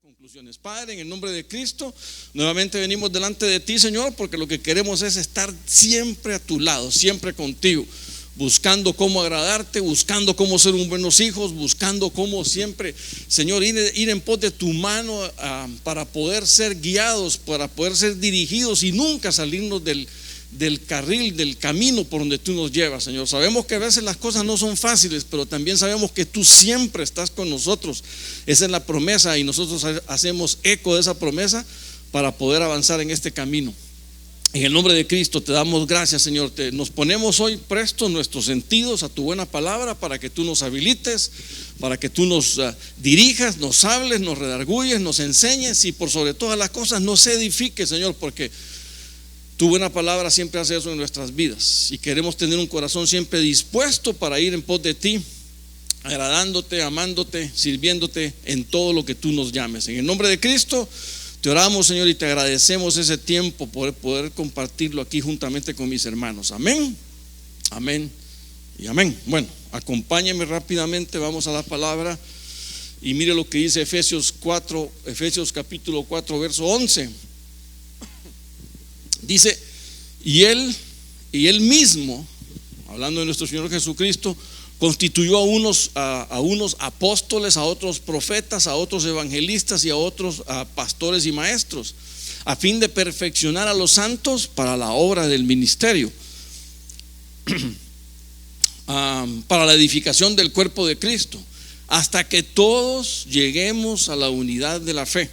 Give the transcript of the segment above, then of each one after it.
Conclusiones. Padre, en el nombre de Cristo, nuevamente venimos delante de ti, Señor, porque lo que queremos es estar siempre a tu lado, siempre contigo, buscando cómo agradarte, buscando cómo ser un buenos hijos, buscando cómo siempre, Señor, ir en pos de tu mano para poder ser guiados, para poder ser dirigidos y nunca salirnos del carril, del camino por donde tú nos llevas, Señor. Sabemos que a veces las cosas no son fáciles, pero también sabemos que tú siempre estás con nosotros. Esa es la promesa y nosotros hacemos eco de esa promesa para poder avanzar en este camino. En el nombre de Cristo te damos gracias, Señor. Nos ponemos hoy prestos nuestros sentidos a tu buena palabra para que tú nos habilites, para que tú nos dirijas, nos hables, nos redarguyes, nos enseñes y por sobre todas las cosas nos edifiques, Señor, porque tu buena palabra siempre hace eso en nuestras vidas y queremos tener un corazón siempre dispuesto para ir en pos de ti, agradándote, amándote, sirviéndote en todo lo que tú nos llames. En el nombre de Cristo te oramos, Señor, y te agradecemos ese tiempo por poder compartirlo aquí juntamente con mis hermanos. Amén, amén y amén. Bueno, acompáñenme rápidamente, vamos a la palabra y mire lo que dice Efesios capítulo 4 verso 11. Dice, y él mismo, hablando de nuestro Señor Jesucristo, constituyó a unos apóstoles, a otros profetas, a otros evangelistas y a otros pastores y maestros, a fin de perfeccionar a los santos para la obra del ministerio, para la edificación del cuerpo de Cristo, hasta que todos lleguemos a la unidad de la fe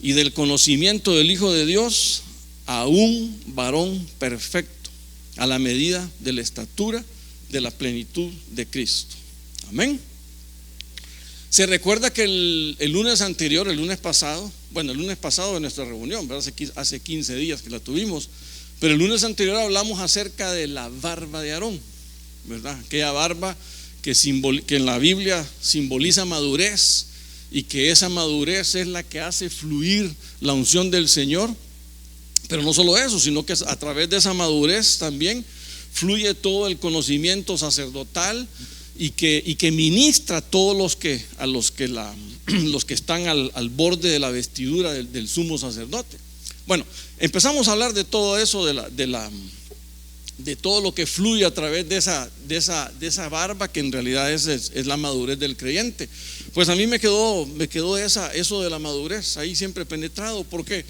y del conocimiento del Hijo de Dios, a un varón perfecto, a la medida de la estatura de la plenitud de Cristo. Amén. Se recuerda que el lunes pasado de nuestra reunión, ¿verdad? Hace 15 días que la tuvimos, pero el lunes anterior hablamos acerca de la barba de Aarón, ¿verdad? Aquella barba que en la Biblia simboliza madurez y que esa madurez es la que hace fluir la unción del Señor. Pero no solo eso, sino que a través de esa madurez también fluye todo el conocimiento sacerdotal y que ministra a todos los que están al borde de la vestidura del sumo sacerdote. Bueno, empezamos a hablar de todo eso, de todo lo que fluye a través de esa barba, que en realidad es la madurez del creyente. Pues a mí me quedó eso de la madurez ahí siempre penetrado. ¿Por qué?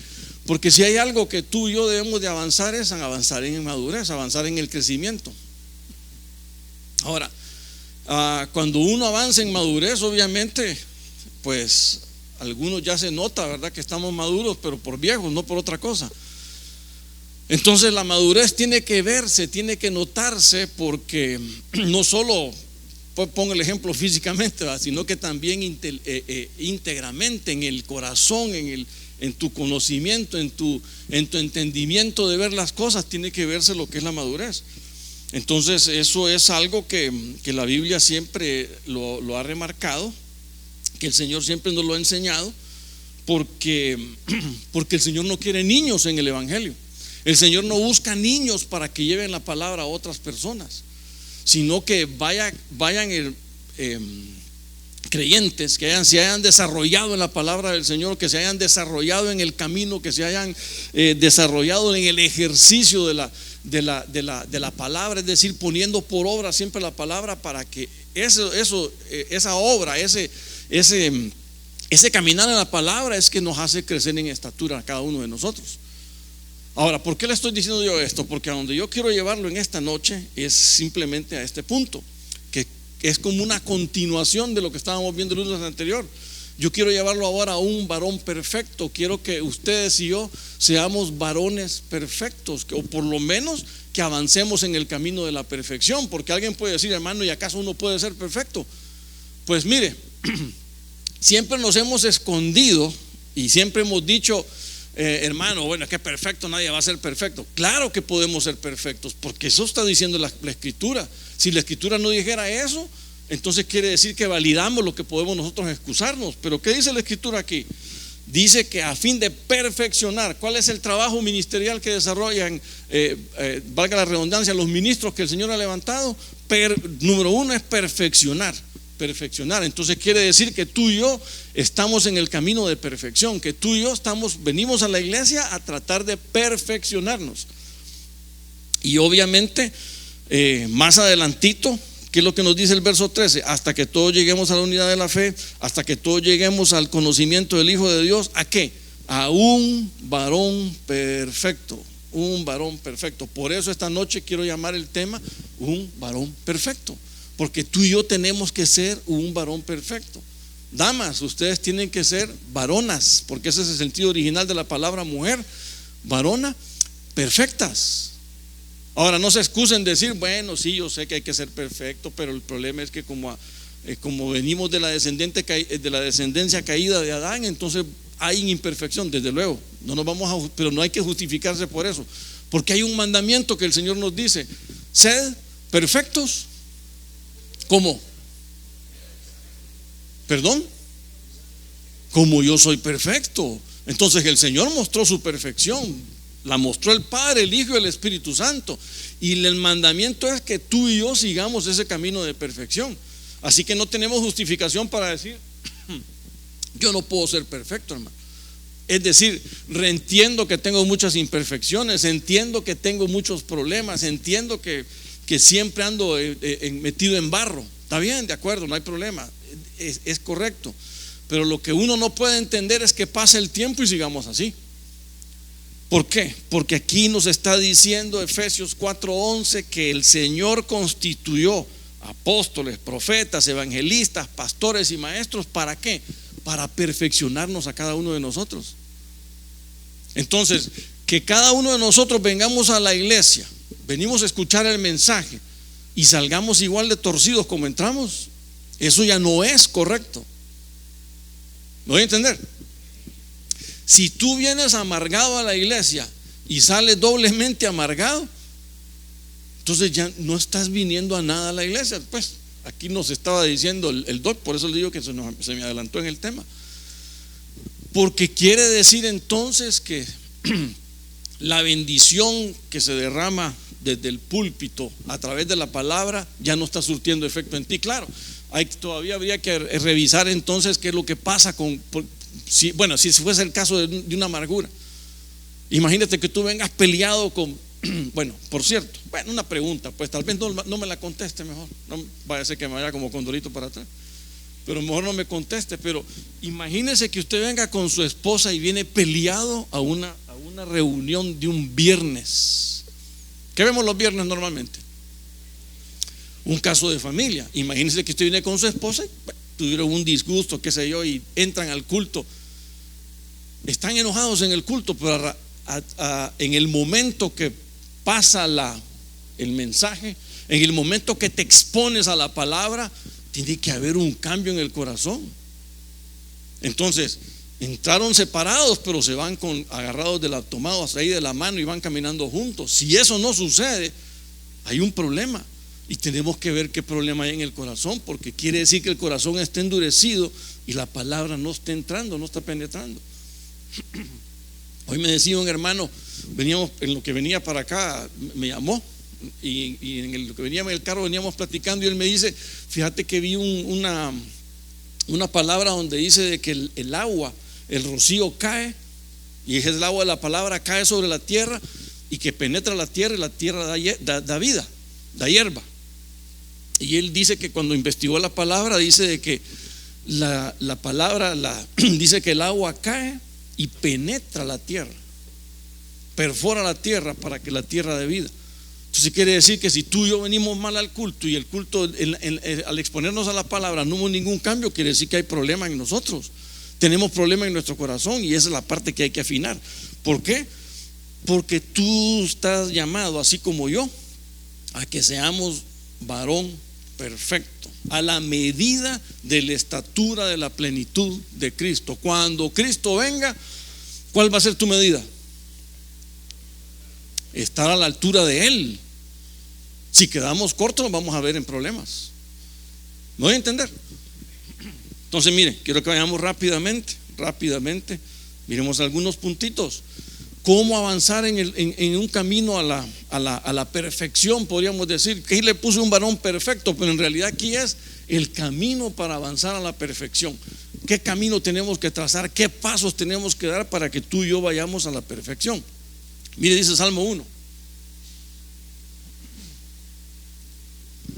Porque si hay algo que tú y yo debemos de avanzar es en avanzar en madurez, avanzar en el crecimiento. Ahora, cuando uno avanza en madurez, obviamente, pues algunos ya se nota, ¿verdad? Que estamos maduros, pero por viejos, no por otra cosa. Entonces la madurez tiene que verse, tiene que notarse, porque no solo, pues pongo el ejemplo físicamente, ¿verdad? Sino que también íntegramente en el corazón, en tu conocimiento, en tu entendimiento de ver las cosas, tiene que verse lo que es la madurez. Entonces eso es algo que la Biblia siempre lo ha remarcado, que el Señor siempre nos lo ha enseñado, porque el Señor no quiere niños en el Evangelio. El Señor no busca niños para que lleven la palabra a otras personas, sino que vayan creyentes que se hayan desarrollado en la palabra del Señor, que se hayan desarrollado en el camino, que se hayan desarrollado en el ejercicio de la palabra, es decir, poniendo por obra siempre la palabra, para que esa obra, ese caminar en la palabra es que nos hace crecer en estatura a cada uno de nosotros. Ahora, ¿por qué le estoy diciendo yo esto? Porque a donde yo quiero llevarlo en esta noche es simplemente a este punto, que es como una continuación de lo que estábamos viendo el lunes anterior. Yo quiero llevarlo ahora a un varón perfecto. Quiero que ustedes y yo seamos varones perfectos, o por lo menos que avancemos en el camino de la perfección. Porque alguien puede decir, hermano, ¿y acaso uno puede ser perfecto? Pues mire, siempre nos hemos escondido y siempre hemos dicho, hermano, bueno, es que perfecto nadie va a ser perfecto. Claro que podemos ser perfectos, porque eso está diciendo la Escritura. Si la Escritura no dijera eso, entonces quiere decir que validamos lo que podemos nosotros excusarnos. Pero ¿qué dice la Escritura aquí? Dice que a fin de perfeccionar. ¿Cuál es el trabajo ministerial que desarrollan, valga la redundancia, los ministros que el Señor ha levantado? Número uno es perfeccionar. perfeccionar. Entonces quiere decir que tú y yo estamos en el camino de perfección, que tú y yo venimos a la iglesia a tratar de perfeccionarnos. Y obviamente más adelantito, ¿qué es lo que nos dice el verso 13? Hasta que todos lleguemos a la unidad de la fe, hasta que todos lleguemos al conocimiento del Hijo de Dios. ¿A qué? A un varón perfecto. Un varón perfecto. Por eso esta noche quiero llamar el tema un varón perfecto, porque tú y yo tenemos que ser un varón perfecto. Damas, ustedes tienen que ser varonas, porque ese es el sentido original de la palabra mujer, varona, perfectas. Ahora no se excusen de decir, bueno, sí, yo sé que hay que ser perfecto, pero el problema es que como venimos de la descendencia caída de Adán, entonces hay imperfección, desde luego. Pero no hay que justificarse por eso, porque hay un mandamiento que el Señor nos dice: sed perfectos. ¿Cómo? ¿Perdón? Como yo soy perfecto. Entonces el Señor mostró su perfección. La mostró el Padre, el Hijo y el Espíritu Santo. Y el mandamiento es que tú y yo sigamos ese camino de perfección. Así que no tenemos justificación para decir, yo no puedo ser perfecto, hermano. Es decir, entiendo que tengo muchas imperfecciones, entiendo que tengo muchos problemas, entiendo que siempre ando metido en barro. Está bien, de acuerdo, no hay problema, es correcto. Pero lo que uno no puede entender es que pase el tiempo y sigamos así. ¿Por qué? Porque aquí nos está diciendo Efesios 4:11 que el Señor constituyó apóstoles, profetas, evangelistas, pastores y maestros. ¿Para qué? Para perfeccionarnos a cada uno de nosotros. Entonces, que cada uno de nosotros vengamos a la iglesia, venimos a escuchar el mensaje y salgamos igual de torcidos como entramos, eso ya no es correcto. ¿Me voy a entender? Si tú vienes amargado a la iglesia y sales doblemente amargado, entonces ya no estás viniendo a nada a la iglesia. Pues aquí nos estaba diciendo el doc, por eso le digo que se me adelantó en el tema. Porque quiere decir entonces que la bendición que se derrama desde el púlpito a través de la palabra ya no está surtiendo efecto en ti. Claro, todavía habría que revisar entonces qué es lo que pasa si fuese el caso de una amargura. Imagínate que tú vengas peleado con, por cierto, una pregunta, pues tal vez no me la conteste mejor, no vaya a ser que me vaya como condorito para atrás, pero mejor no me conteste. Pero imagínese que usted venga con su esposa y viene peleado a una reunión de un viernes. ¿Qué vemos los viernes normalmente? Un caso de familia. Imagínese que usted viene con su esposa y tuvieron un disgusto, qué sé yo, y entran al culto. Están enojados en el culto, pero en el momento que pasa el mensaje, en el momento que te expones a la palabra, tiene que haber un cambio en el corazón. Entonces, entraron separados, pero se van agarrados tomados ahí de la mano y van caminando juntos. Si eso no sucede, hay un problema. Y tenemos que ver qué problema hay en el corazón, porque quiere decir que el corazón está endurecido y la palabra no está entrando, no está penetrando. Hoy me decía un hermano, en lo que venía para acá, me llamó y en lo que venía en el carro veníamos platicando, y él me dice: fíjate que vi una palabra donde dice de que el agua, el rocío cae, y es el agua de la palabra, cae sobre la tierra y que penetra la tierra, y la tierra da vida, da hierba. Y él dice que cuando investigó la palabra, dice de que la palabra dice que el agua cae y penetra la tierra, perfora la tierra para que la tierra dé vida. Entonces quiere decir que si tú y yo venimos mal al culto, y el culto al exponernos a la palabra no hubo ningún cambio, quiere decir que hay problema en nosotros. Tenemos problema en nuestro corazón, y esa es la parte que hay que afinar. ¿Por qué? Porque tú estás llamado, así como yo, a que seamos varón perfecto, a la medida de la estatura de la plenitud de Cristo. Cuando Cristo venga, ¿cuál va a ser tu medida? Estar a la altura de Él. Si quedamos cortos, nos vamos a ver en problemas. ¿No voy a entender? Entonces, mire, quiero que vayamos rápidamente. Miremos algunos puntitos. cómo avanzar en un camino a la perfección, podríamos decir. Que ahí le puse un varón perfecto, pero en realidad aquí es el camino para avanzar a la perfección. ¿Qué camino tenemos que trazar? ¿Qué pasos tenemos que dar para que tú y yo vayamos a la perfección? Mire, dice Salmo 1: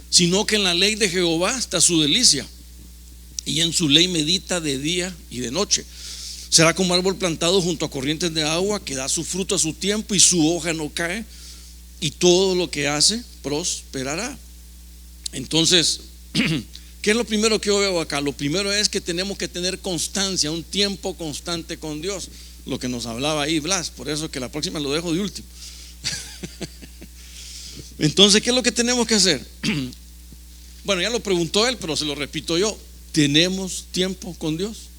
sino que en la ley de Jehová está su delicia, y en su ley medita de día y de noche. Será como árbol plantado junto a corrientes de agua, que da su fruto a su tiempo y su hoja no cae, y todo lo que hace prosperará. Entonces, ¿qué es lo primero que yo veo acá? Lo primero es que tenemos que tener constancia, un tiempo constante con Dios. Lo que nos hablaba ahí Blas, por eso que la próxima lo dejo de último. Entonces, ¿qué es lo que tenemos que hacer? Bueno, ya lo preguntó él, pero se lo repito yo. ¿Tenemos tiempo con Dios?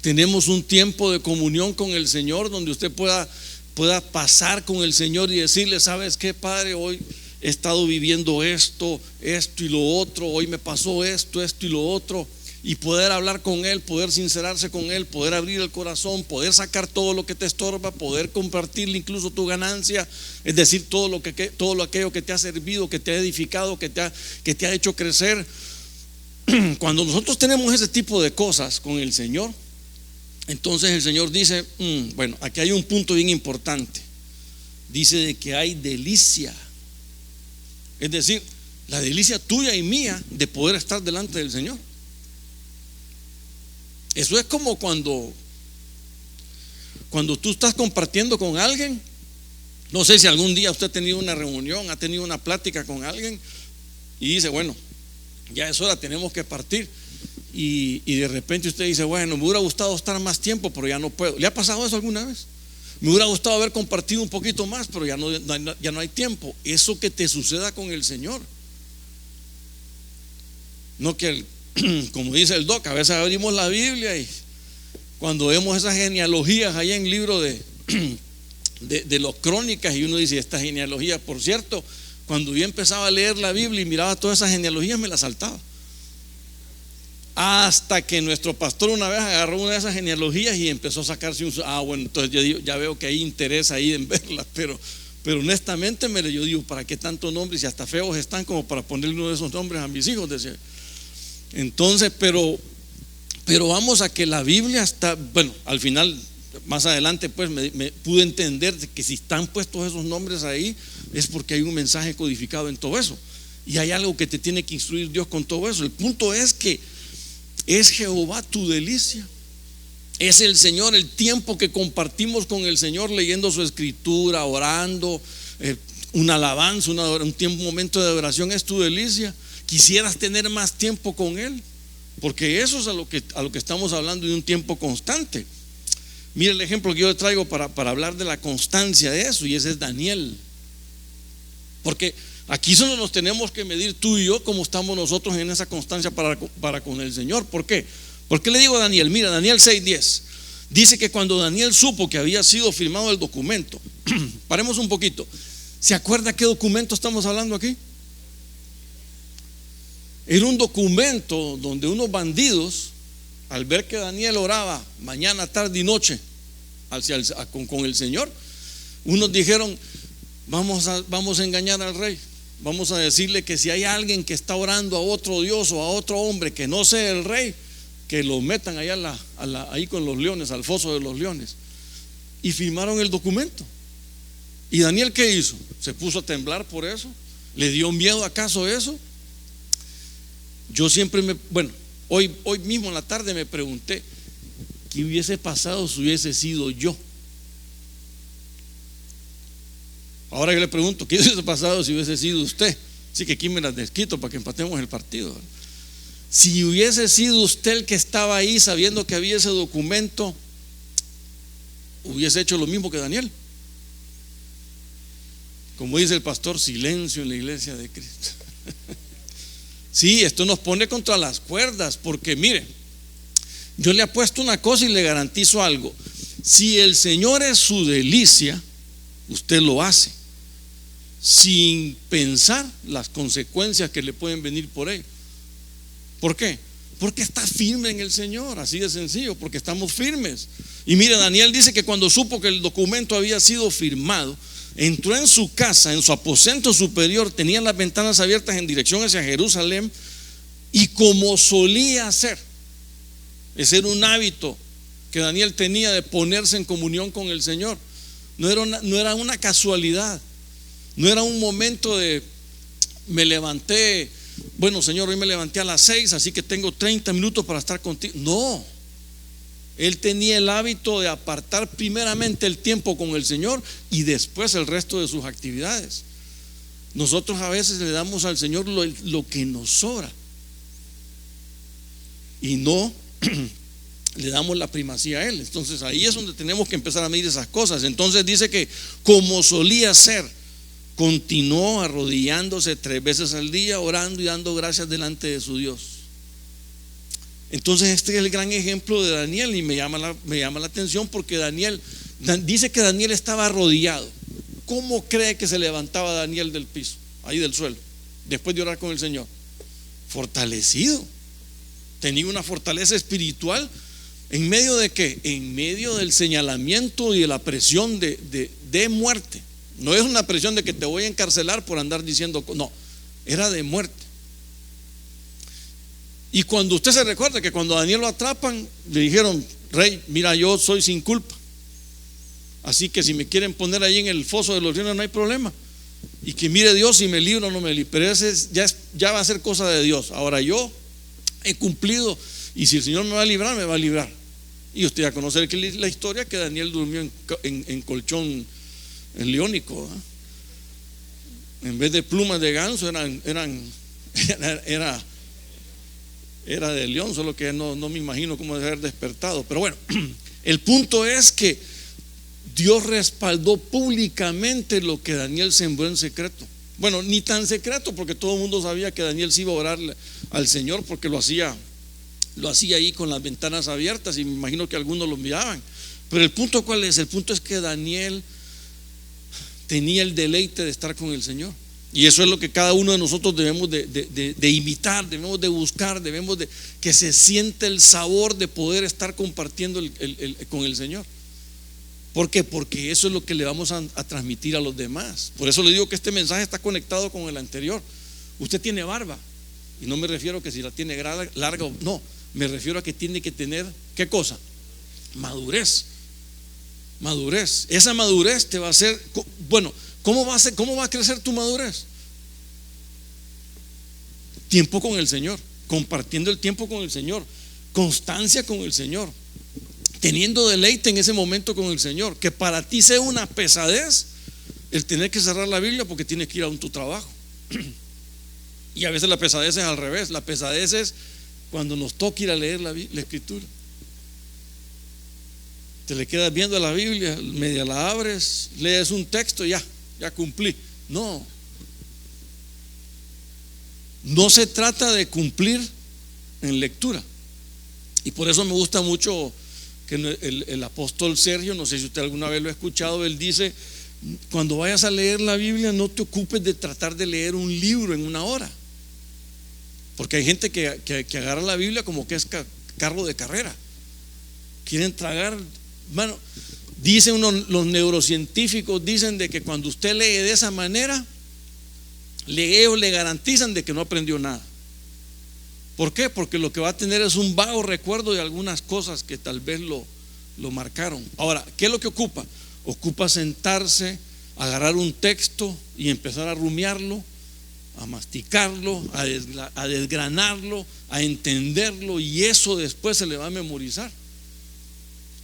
¿Tenemos un tiempo de comunión con el Señor donde usted pueda pasar con el Señor y decirle: ¿sabes qué, Padre? Hoy he estado viviendo esto y lo otro, hoy me pasó esto y lo otro, y poder hablar con Él, poder sincerarse con Él, poder abrir el corazón, poder sacar todo lo que te estorba, poder compartirle incluso tu ganancia, es decir, todo aquello que te ha servido, que te ha edificado, que te ha hecho crecer. Cuando nosotros tenemos ese tipo de cosas con el Señor, entonces el Señor dice: bueno, aquí hay un punto bien importante. Dice de que hay delicia, es decir, la delicia tuya y mía de poder estar delante del Señor. Eso es como cuando tú estás compartiendo con alguien. No sé si algún día usted ha tenido una reunión, ha tenido una plática con alguien y dice: bueno, ya es hora, tenemos que partir. Y de repente usted dice: bueno, me hubiera gustado estar más tiempo, pero ya no puedo. ¿Le ha pasado eso alguna vez? Me hubiera gustado haber compartido un poquito más, pero ya no hay tiempo. Eso que te suceda con el Señor. No que, como dice el Doc, a veces abrimos la Biblia y cuando vemos esas genealogías ahí en el libro de los Crónicas, y uno dice: esta genealogía, por cierto, cuando yo empezaba a leer la Biblia y miraba todas esas genealogías, me las saltaba. Hasta que nuestro pastor una vez agarró una de esas genealogías y empezó a sacarse bueno, entonces yo digo, ya veo que hay interés ahí en verlas, pero honestamente yo digo: ¿para qué tanto nombre? Si hasta feos están como para ponerle uno de esos nombres a mis hijos, decía. Entonces, pero vamos a que la Biblia está, bueno, al final, más adelante pues me pude entender que si están puestos esos nombres ahí es porque hay un mensaje codificado en todo eso, y hay algo que te tiene que instruir Dios con todo eso. El punto es que es Jehová tu delicia, es el Señor, el tiempo que compartimos con el Señor leyendo su escritura, orando, una alabanza, un momento de adoración, es tu delicia. Quisieras tener más tiempo con Él, porque eso es a lo que estamos hablando, de un tiempo constante. Mire el ejemplo que yo traigo para hablar de la constancia de eso, y ese es Daniel. Porque aquí solo nos tenemos que medir tú y yo cómo estamos nosotros en esa constancia para con el Señor. ¿Por qué? ¿Por qué le digo a Daniel? Mira, Daniel 6:10 dice que cuando Daniel supo que había sido firmado el documento, paremos un poquito. ¿Se acuerda qué documento estamos hablando aquí? Era un documento donde unos bandidos, al ver que Daniel oraba mañana, tarde y noche con el Señor, unos dijeron: vamos a engañar al rey. Vamos a decirle que si hay alguien que está orando a otro Dios o a otro hombre que no sea el rey, que lo metan allá ahí con los leones, al foso de los leones. Y firmaron el documento. ¿Y Daniel qué hizo? ¿Se puso a temblar por eso? ¿Le dio miedo acaso eso? Yo siempre hoy mismo en la tarde me pregunté: ¿qué hubiese pasado si hubiese sido yo? Ahora yo le pregunto: ¿qué hubiese pasado si hubiese sido usted? Así que aquí me las desquito para que empatemos el partido. Si hubiese sido usted el que estaba ahí sabiendo que había ese documento, hubiese hecho lo mismo que Daniel. Como dice el pastor, silencio en la iglesia de Cristo. Sí, esto nos pone contra las cuerdas, porque mire, yo le apuesto una cosa y le garantizo algo: si el Señor es su delicia, usted lo hace sin pensar las consecuencias que le pueden venir por ello. ¿Por qué? Porque está firme en el Señor, así de sencillo, porque estamos firmes. Y mire, Daniel dice que cuando supo que el documento había sido firmado, entró en su casa, en su aposento superior, tenía las ventanas abiertas en dirección hacia Jerusalén, y como solía hacer, ese era un hábito que Daniel tenía de ponerse en comunión con el Señor. No era una casualidad, no era un momento de me levanté, bueno Señor, hoy me levanté a las 6, así que tengo 30 minutos para estar contigo. No, él tenía el hábito de apartar primeramente el tiempo con el Señor y después el resto de sus actividades. Nosotros a veces le damos al Señor lo que nos sobra y no le damos la primacía a Él. Entonces ahí es donde tenemos que empezar a medir esas cosas. Entonces dice que como solía ser, continuó arrodillándose 3 veces al día, orando y dando gracias delante de su Dios. Entonces este es el gran ejemplo de Daniel, y me llama la atención porque dice que Daniel estaba arrodillado. ¿Cómo cree que se levantaba Daniel del piso, ahí del suelo, después de orar con el Señor? Fortalecido. Tenía una fortaleza espiritual. ¿En medio de qué? En medio del señalamiento y de la presión de muerte. No es una presión de que te voy a encarcelar por andar diciendo, no, era de muerte. Y cuando usted se recuerda que cuando a Daniel lo atrapan, le dijeron: rey, mira, yo soy sin culpa, así que si me quieren poner ahí en el foso de los leones no hay problema, y que mire Dios si me libro o no me libro, pero ese ya va a ser cosa de Dios. Ahora yo he cumplido, y si el Señor me va a librar, me va a librar. Y usted ya conoce la historia, que Daniel durmió en colchón en leónico, ¿eh? En vez de plumas de ganso era de león, solo que no me imagino cómo debe haber despertado. Pero bueno, el punto es que Dios respaldó públicamente lo que Daniel sembró en secreto. Bueno, ni tan secreto, porque todo el mundo sabía que Daniel se iba a orar al Señor, porque lo hacía ahí con las ventanas abiertas, y me imagino que algunos lo miraban. Pero el punto, ¿cuál es? El punto es que Daniel tenía el deleite de estar con el Señor, y eso es lo que cada uno de nosotros debemos de imitar, debemos de buscar, debemos de que se siente el sabor de poder estar compartiendo con el Señor. ¿Por qué? Porque eso es lo que le vamos a transmitir a los demás. Por eso le digo que este mensaje está conectado con el anterior. Usted tiene barba, y no me refiero a que si la tiene larga o no, me refiero a que tiene que tener, ¿qué cosa? Madurez. Esa madurez te va a hacer, bueno, ¿cómo va a crecer tu madurez? Tiempo con el Señor, compartiendo el tiempo con el Señor, constancia con el Señor, teniendo deleite en ese momento con el Señor. Que para ti sea una pesadez el tener que cerrar la Biblia porque tienes que ir a tu trabajo. Y a veces la pesadez es al revés. La pesadez es cuando nos toca ir a leer la Escritura. Te le quedas viendo la Biblia, media la abres, lees un texto, ya cumplí. No se trata de cumplir en lectura. Y por eso me gusta mucho que el apóstol Sergio, no sé si usted alguna vez lo ha escuchado, él dice: cuando vayas a leer la Biblia, no te ocupes de tratar de leer un libro en una hora, porque hay gente que agarra la Biblia como que es carro de carrera, quieren tragar. Bueno, dicen los neurocientíficos dicen de que cuando usted lee de esa manera, ellos le garantizan de que no aprendió nada. ¿Por qué? Porque lo que va a tener es un vago recuerdo de algunas cosas que tal vez lo marcaron. Ahora, ¿qué es lo que ocupa? Ocupa sentarse, agarrar un texto y empezar a rumiarlo, a masticarlo, a desgranarlo, a entenderlo, y eso después se le va a memorizar.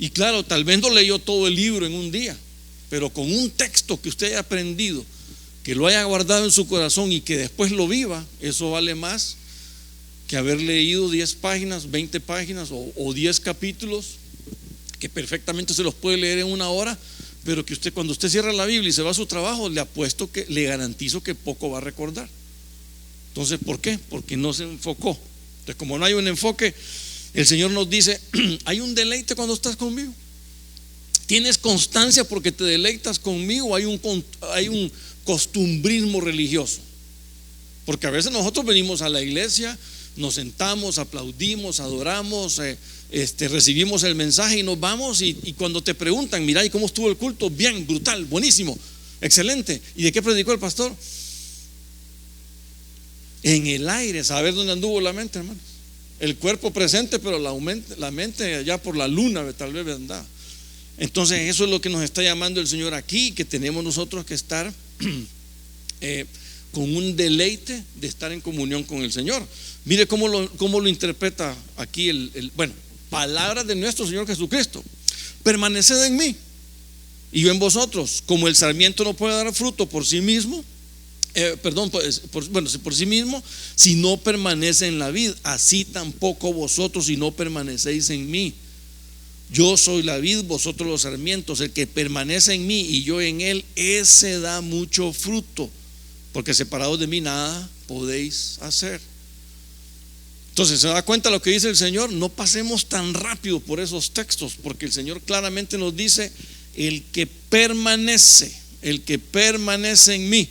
Y claro, tal vez no leyó todo el libro en un día, pero con un texto que usted haya aprendido, que lo haya guardado en su corazón y que después lo viva, eso vale más que haber leído 10 páginas, 20 páginas o 10 capítulos, que perfectamente se los puede leer en una hora, pero que usted, cuando usted cierra la Biblia y se va a su trabajo, le garantizo que poco va a recordar. Entonces, ¿por qué? Porque no se enfocó. Entonces, como no hay un enfoque, el Señor nos dice: hay un deleite cuando estás conmigo. ¿Tienes constancia porque te deleitas conmigo? Hay un costumbrismo religioso. Porque a veces nosotros venimos a la iglesia nos sentamos, aplaudimos, adoramos, recibimos el mensaje y nos vamos. Y cuando te preguntan, mira, ¿y cómo estuvo el culto? Bien, brutal, buenísimo, excelente. ¿Y de qué predicó el pastor? En el aire, saber dónde anduvo la mente, hermanos. El cuerpo presente, pero la mente allá por la luna, tal vez andaba. Entonces eso es lo que nos está llamando el Señor aquí, que tenemos nosotros que estar con un deleite de estar en comunión con el Señor. Mire cómo lo interpreta aquí bueno, palabras de nuestro Señor Jesucristo: permaneced en mí y yo en vosotros. Como el sarmiento no puede dar fruto por sí mismo, por sí mismo, si no permanece en la vid, así tampoco vosotros si no permanecéis en mí. Yo soy la vid, vosotros los sarmientos. El que permanece en mí y yo en él, ese da mucho fruto, porque separados de mí nada podéis hacer. Entonces, ¿se da cuenta lo que dice el Señor? No pasemos tan rápido por esos textos, porque el Señor claramente nos dice: el que permanece en mí,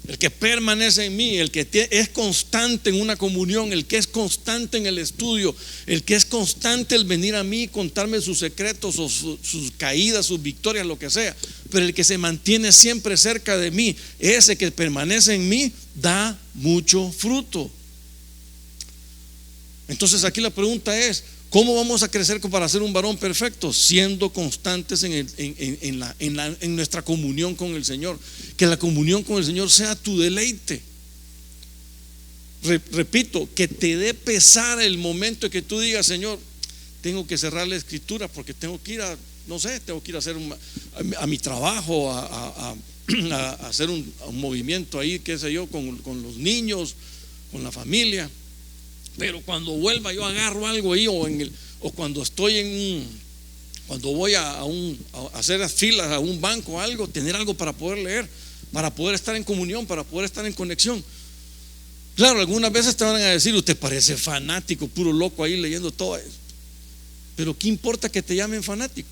el que permanece en mí, el que es constante en una comunión, el que es constante en el estudio, el que es constante el venir a mí y contarme sus secretos o sus caídas, sus victorias, lo que sea, pero el que se mantiene siempre cerca de mí, ese que permanece en mí, da mucho fruto. Entonces aquí la pregunta es: ¿cómo vamos a crecer para ser un varón perfecto? Siendo constantes en nuestra comunión con el Señor. Que la comunión con el Señor sea tu deleite. Repito, que te dé pesar el momento en que tú digas: Señor, tengo que cerrar la escritura porque tengo que ir a hacer a mi trabajo, a hacer un movimiento ahí, qué sé yo, con los niños, con la familia. Pero cuando vuelva yo agarro algo ahí, o cuando cuando voy a hacer las filas a un banco o algo, tener algo para poder leer, para poder estar en comunión, para poder estar en conexión. Claro, algunas veces te van a decir: usted parece fanático, puro loco ahí leyendo todo eso. Pero ¿qué importa que te llamen fanático?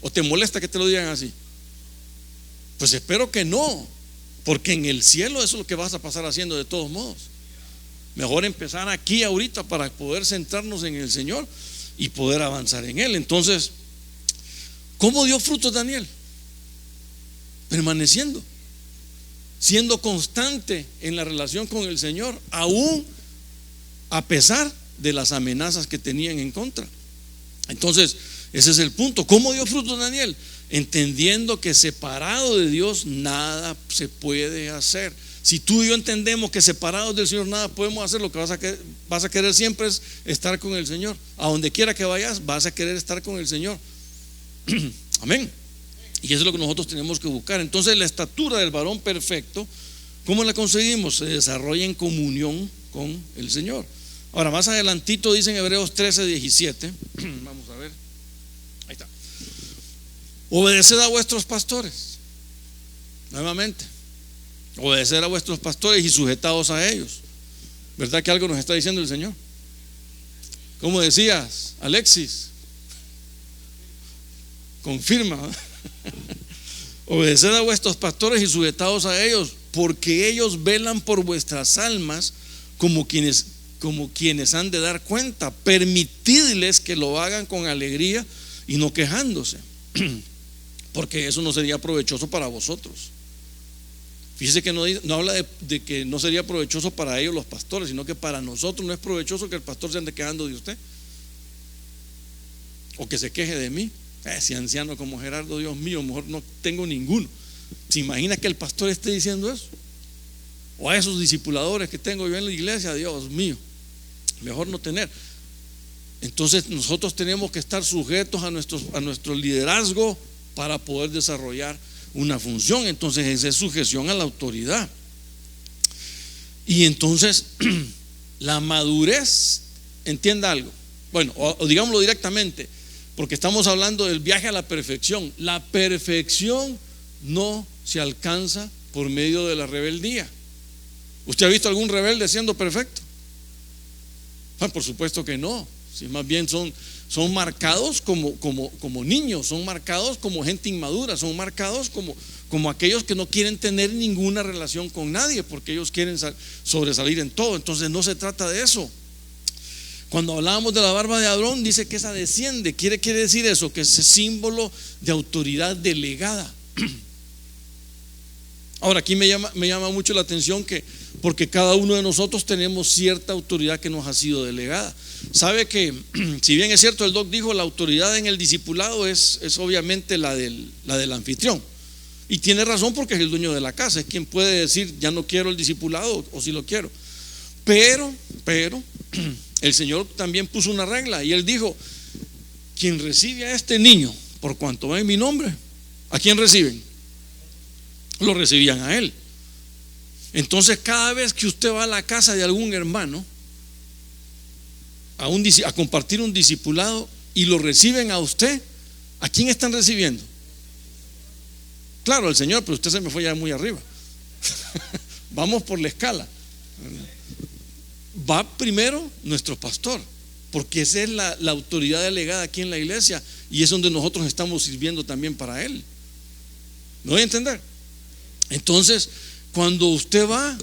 ¿O te molesta que te lo digan así? Pues espero que no, porque en el cielo eso es lo que vas a pasar haciendo de todos modos. Mejor empezar aquí ahorita para poder centrarnos en el Señor y poder avanzar en Él. Entonces, ¿cómo dio frutos Daniel? Permaneciendo, siendo constante en la relación con el Señor, aún a pesar de las amenazas que tenían en contra. Entonces, ese es el punto. ¿Cómo dio frutos Daniel? Entendiendo que separado de Dios nada se puede hacer. Si tú y yo entendemos que separados del Señor nada podemos hacer, lo que vas a querer siempre es estar con el Señor. A donde quiera que vayas, vas a querer estar con el Señor. Amén. Y eso es lo que nosotros tenemos que buscar. Entonces, la estatura del varón perfecto, ¿cómo la conseguimos? Se desarrolla en comunión con el Señor. Ahora, más adelantito dice en Hebreos 13:17. Vamos a ver. Ahí está. Obedeced a vuestros pastores. Nuevamente, obedecer a vuestros pastores y sujetados a ellos. ¿Verdad que algo nos está diciendo el Señor? ¿Cómo decías, Alexis? Confirma. Obedeced a vuestros pastores y sujetados a ellos, porque ellos velan por vuestras almas como quienes han de dar cuenta. Permitidles que lo hagan con alegría y no quejándose, porque eso no sería provechoso para vosotros. Fíjese que no habla de que no sería provechoso para ellos los pastores, sino que para nosotros no es provechoso que el pastor se ande quejando de usted o que se queje de mí. Ese anciano como Gerardo, Dios mío, mejor no tengo ninguno. ¿Se imagina que el pastor esté diciendo eso? O a esos discipuladores que tengo yo en la iglesia, Dios mío, mejor no tener. Entonces nosotros tenemos que estar sujetos a nuestro liderazgo para poder desarrollar una función. Entonces esa es sujeción a la autoridad. Y entonces la madurez, entienda algo, bueno, o digámoslo directamente, porque estamos hablando del viaje a la perfección. La perfección no se alcanza por medio de la rebeldía. ¿Usted ha visto algún rebelde siendo perfecto? Por supuesto que no. Si más bien son marcados como niños, son marcados como gente inmadura, son marcados como aquellos que no quieren tener ninguna relación con nadie, porque ellos quieren sobresalir en todo. Entonces no se trata de eso. Cuando hablábamos de la barba de Aarón, dice que esa desciende. Quiere decir eso, que es símbolo de autoridad delegada. Ahora, aquí me llama mucho la atención que, porque cada uno de nosotros tenemos cierta autoridad que nos ha sido delegada. Sabe que, si bien es cierto, el doc dijo, la autoridad en el discipulado es obviamente la del anfitrión. Y tiene razón, porque es el dueño de la casa, es quien puede decir, ya no quiero el discipulado, o si lo quiero. Pero el Señor también puso una regla, y Él dijo: quien recibe a este niño por cuanto va en mi nombre, ¿a quién reciben? Lo recibían a Él. Entonces, cada vez que usted va a la casa de algún hermano a compartir un discipulado y lo reciben a usted, ¿a quién están recibiendo? Claro, al Señor, pero usted se me fue ya muy arriba. Vamos por la escala. Va primero nuestro pastor, porque esa es la autoridad delegada aquí en la iglesia, y es donde nosotros estamos sirviendo también para Él. ¿Me voy a entender? Entonces, cuando usted va,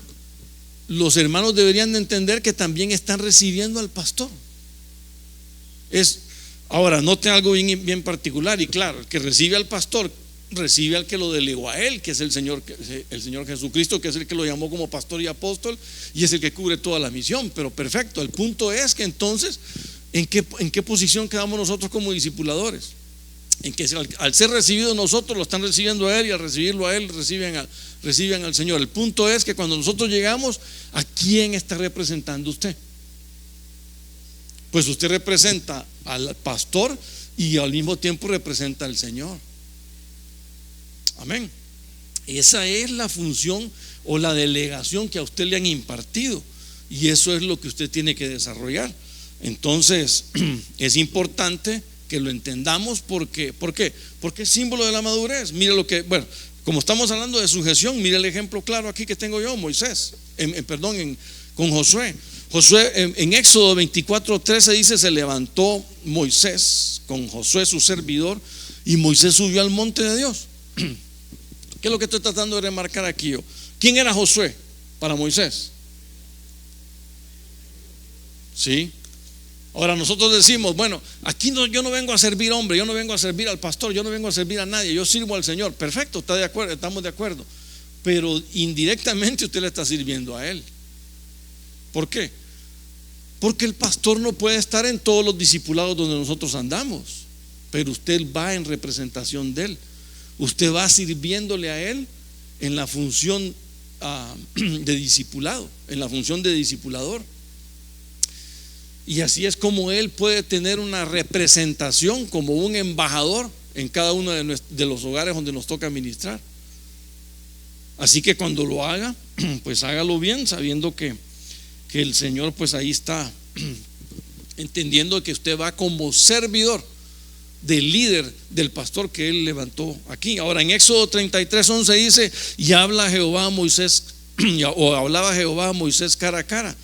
los hermanos deberían de entender que también están recibiendo al pastor. Ahora, note algo bien particular, y claro, el que recibe al pastor recibe al que lo delegó a él, que es el Señor Jesucristo, que es el que lo llamó como pastor y apóstol, y es el que cubre toda la misión. Pero perfecto, el punto es que entonces, ¿en qué posición quedamos nosotros como discipuladores? En que al ser recibidos nosotros, lo están recibiendo a Él, y al recibirlo a Él reciben al Señor. El punto es que cuando nosotros llegamos, ¿a quién está representando usted? Pues usted representa al pastor y al mismo tiempo representa al Señor. Amén. Esa es la función o la delegación que a usted le han impartido, y eso es lo que usted tiene que desarrollar. Entonces es importante que lo entendamos. ¿Por qué? Porque es símbolo de la madurez. Mire como estamos hablando de sujeción, mire el ejemplo claro aquí que tengo yo, Moisés, con Josué. Josué, en Éxodo 24:13 dice: se levantó Moisés con Josué su servidor, y Moisés subió al monte de Dios. ¿Qué es lo que estoy tratando de remarcar aquí yo? ¿Quién era Josué para Moisés? ¿Sí? Ahora nosotros decimos: bueno, aquí yo no vengo a servir hombre, yo no vengo a servir al pastor, yo no vengo a servir a nadie, yo sirvo al Señor. Perfecto, está de acuerdo, estamos de acuerdo. Pero indirectamente usted le está sirviendo a Él. ¿Por qué? Porque el pastor no puede estar en todos los discipulados donde nosotros andamos, pero usted va en representación de Él. Usted va sirviéndole a Él en la función de discipulado, en la función de discipulador. Y así es como Él puede tener una representación como un embajador en cada uno de los hogares donde nos toca ministrar. Así que cuando lo haga, pues hágalo bien, sabiendo que el Señor pues ahí está, entendiendo que usted va como servidor del líder, del pastor que Él levantó aquí. Ahora, en Éxodo 33:11 dice: y habla Jehová a Moisés, o hablaba Jehová a Moisés cara a cara,